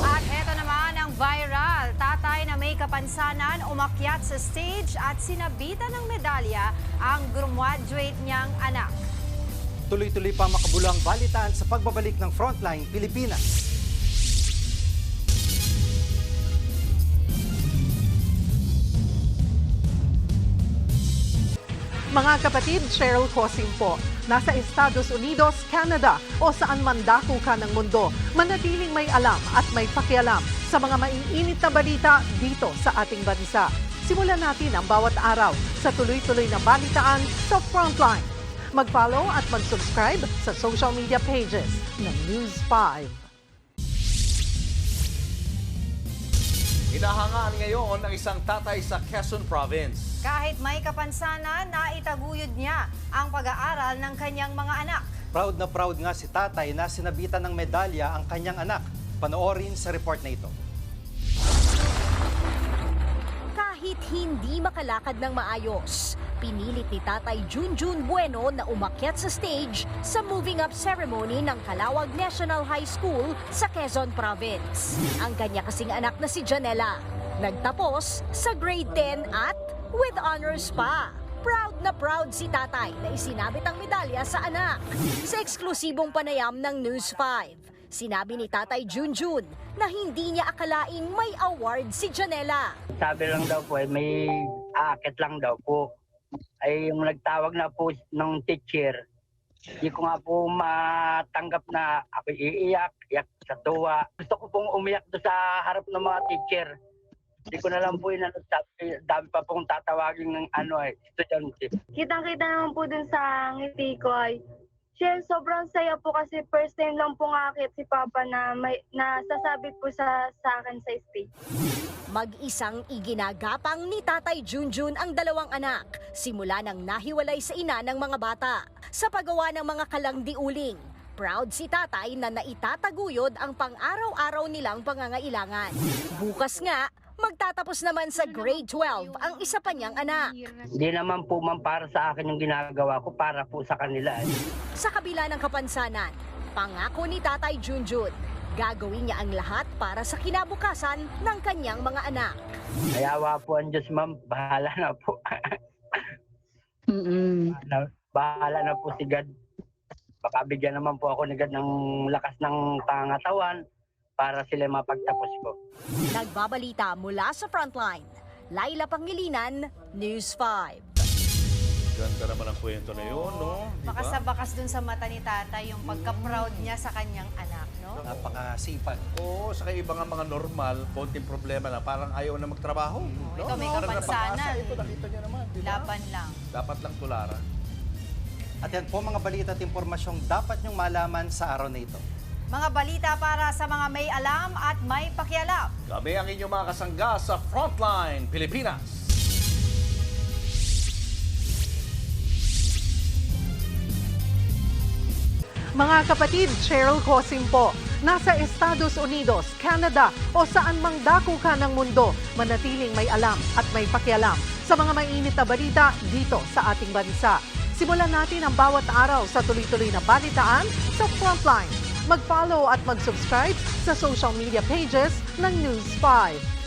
At heto naman ang viral. Tatay na may kapansanan umakyat sa stage at sinabitan ng medalya ang graduate niyang anak. Tuloy-tuloy pa makabulang balitaan sa pagbabalik ng Frontline Pilipinas. Mga kapatid, Cheryl Cosing po. Nasa Estados Unidos, Canada o saan man dako ka ng mundo, manatiling may alam at may pakialam sa mga maiinit na balita dito sa ating bansa. Simulan natin ang bawat araw sa tuloy-tuloy na balitaan sa Frontline. Mag-follow at mag-subscribe sa social media pages ng News 5. Hinahangaan ngayon ng isang tatay sa Quezon Province. Kahit may kapansanan, naitaguyod niya ang pag-aaral ng kanyang mga anak. Proud na proud nga si tatay na sinabitan ng medalya ang kanyang anak. Panoorin sa report na ito. Kahit hindi makalakad ng maayos, pinilit ni Tatay Junjun Bueno na umakyat sa stage sa moving up ceremony ng Calawag National High School sa Quezon Province. Ang kanya kasing anak na si Janela, nagtapos sa grade 10 at with honors pa. Proud na proud si tatay na isinabit ang medalya sa anak. Sa eksklusibong panayam ng News 5, sinabi ni Tatay Junjun na hindi niya akalaing may award si Janela. Sabi lang daw po, may aakit lang daw po. Ay yung nagtawag na po ng teacher, hindi ko nga po matanggap na ako iiyak sa tuwa. Gusto ko pong umiyak doon sa harap ng mga teacher. Hindi ko na lang po dami pa pong tatawagin ng estudyante. Kitang-kita naman po dun sa ngiti ko ay Siyempre, sobrang saya po kasi first time lang po ngakit si Papa na nasasabi po sa akin sa stage. Mag-isang iginagapang ni Tatay Junjun ang dalawang anak, simula nang nahiwalay sa ina ng mga bata. Sa paggawa ng mga kalangdiuling, proud si Tatay na naitataguyod ang pang-araw-araw nilang pangangailangan. Bukas nga, magtatapos naman sa grade 12 ang isa pa niyang anak. Hindi naman po man para sa akin yung ginagawa ko, para po sa kanila. Sa kabila ng kapansanan, pangako ni Tatay Junjun, gagawin niya ang lahat para sa kinabukasan ng kanyang mga anak. Ayawa po ang Diyos, ma'am. Bahala na po. Bahala na po si God. Baka bigyan naman po ako ni God ng lakas ng pangatawan para sila mapagtapos ko. Nagbabalita mula sa Frontline, Laila Pangilinan, News 5. Ganda naman ang kwento na yun, no? Diba? Baka sa bakas dun sa mata ni Tatay yung pagka-proud niya sa kanyang anak, no? Napakasipag. Oo, sa iba nga mga normal, konting problema lang, parang ayaw na magtrabaho. No? Ito may Parang kapansanan. napakasa. Ito, nakita niyo naman, di ba? Laban lang. Dapat lang tularan. At yan po mga balita at impormasyong dapat nyong malaman sa araw na ito. Mga balita para sa mga may alam at may pakialam. Kami ang inyong mga kasangga sa Frontline Pilipinas. Mga kapatid, Cheryl Cosim po. Nasa Estados Unidos, Canada o saan mang dako ka ng mundo, manatiling may alam at may pakialam sa mga mainit na balita dito sa ating bansa. Simulan natin ang bawat araw sa tuloy-tuloy na balitaan sa Frontline. Mag-follow at mag-subscribe sa social media pages ng News 5.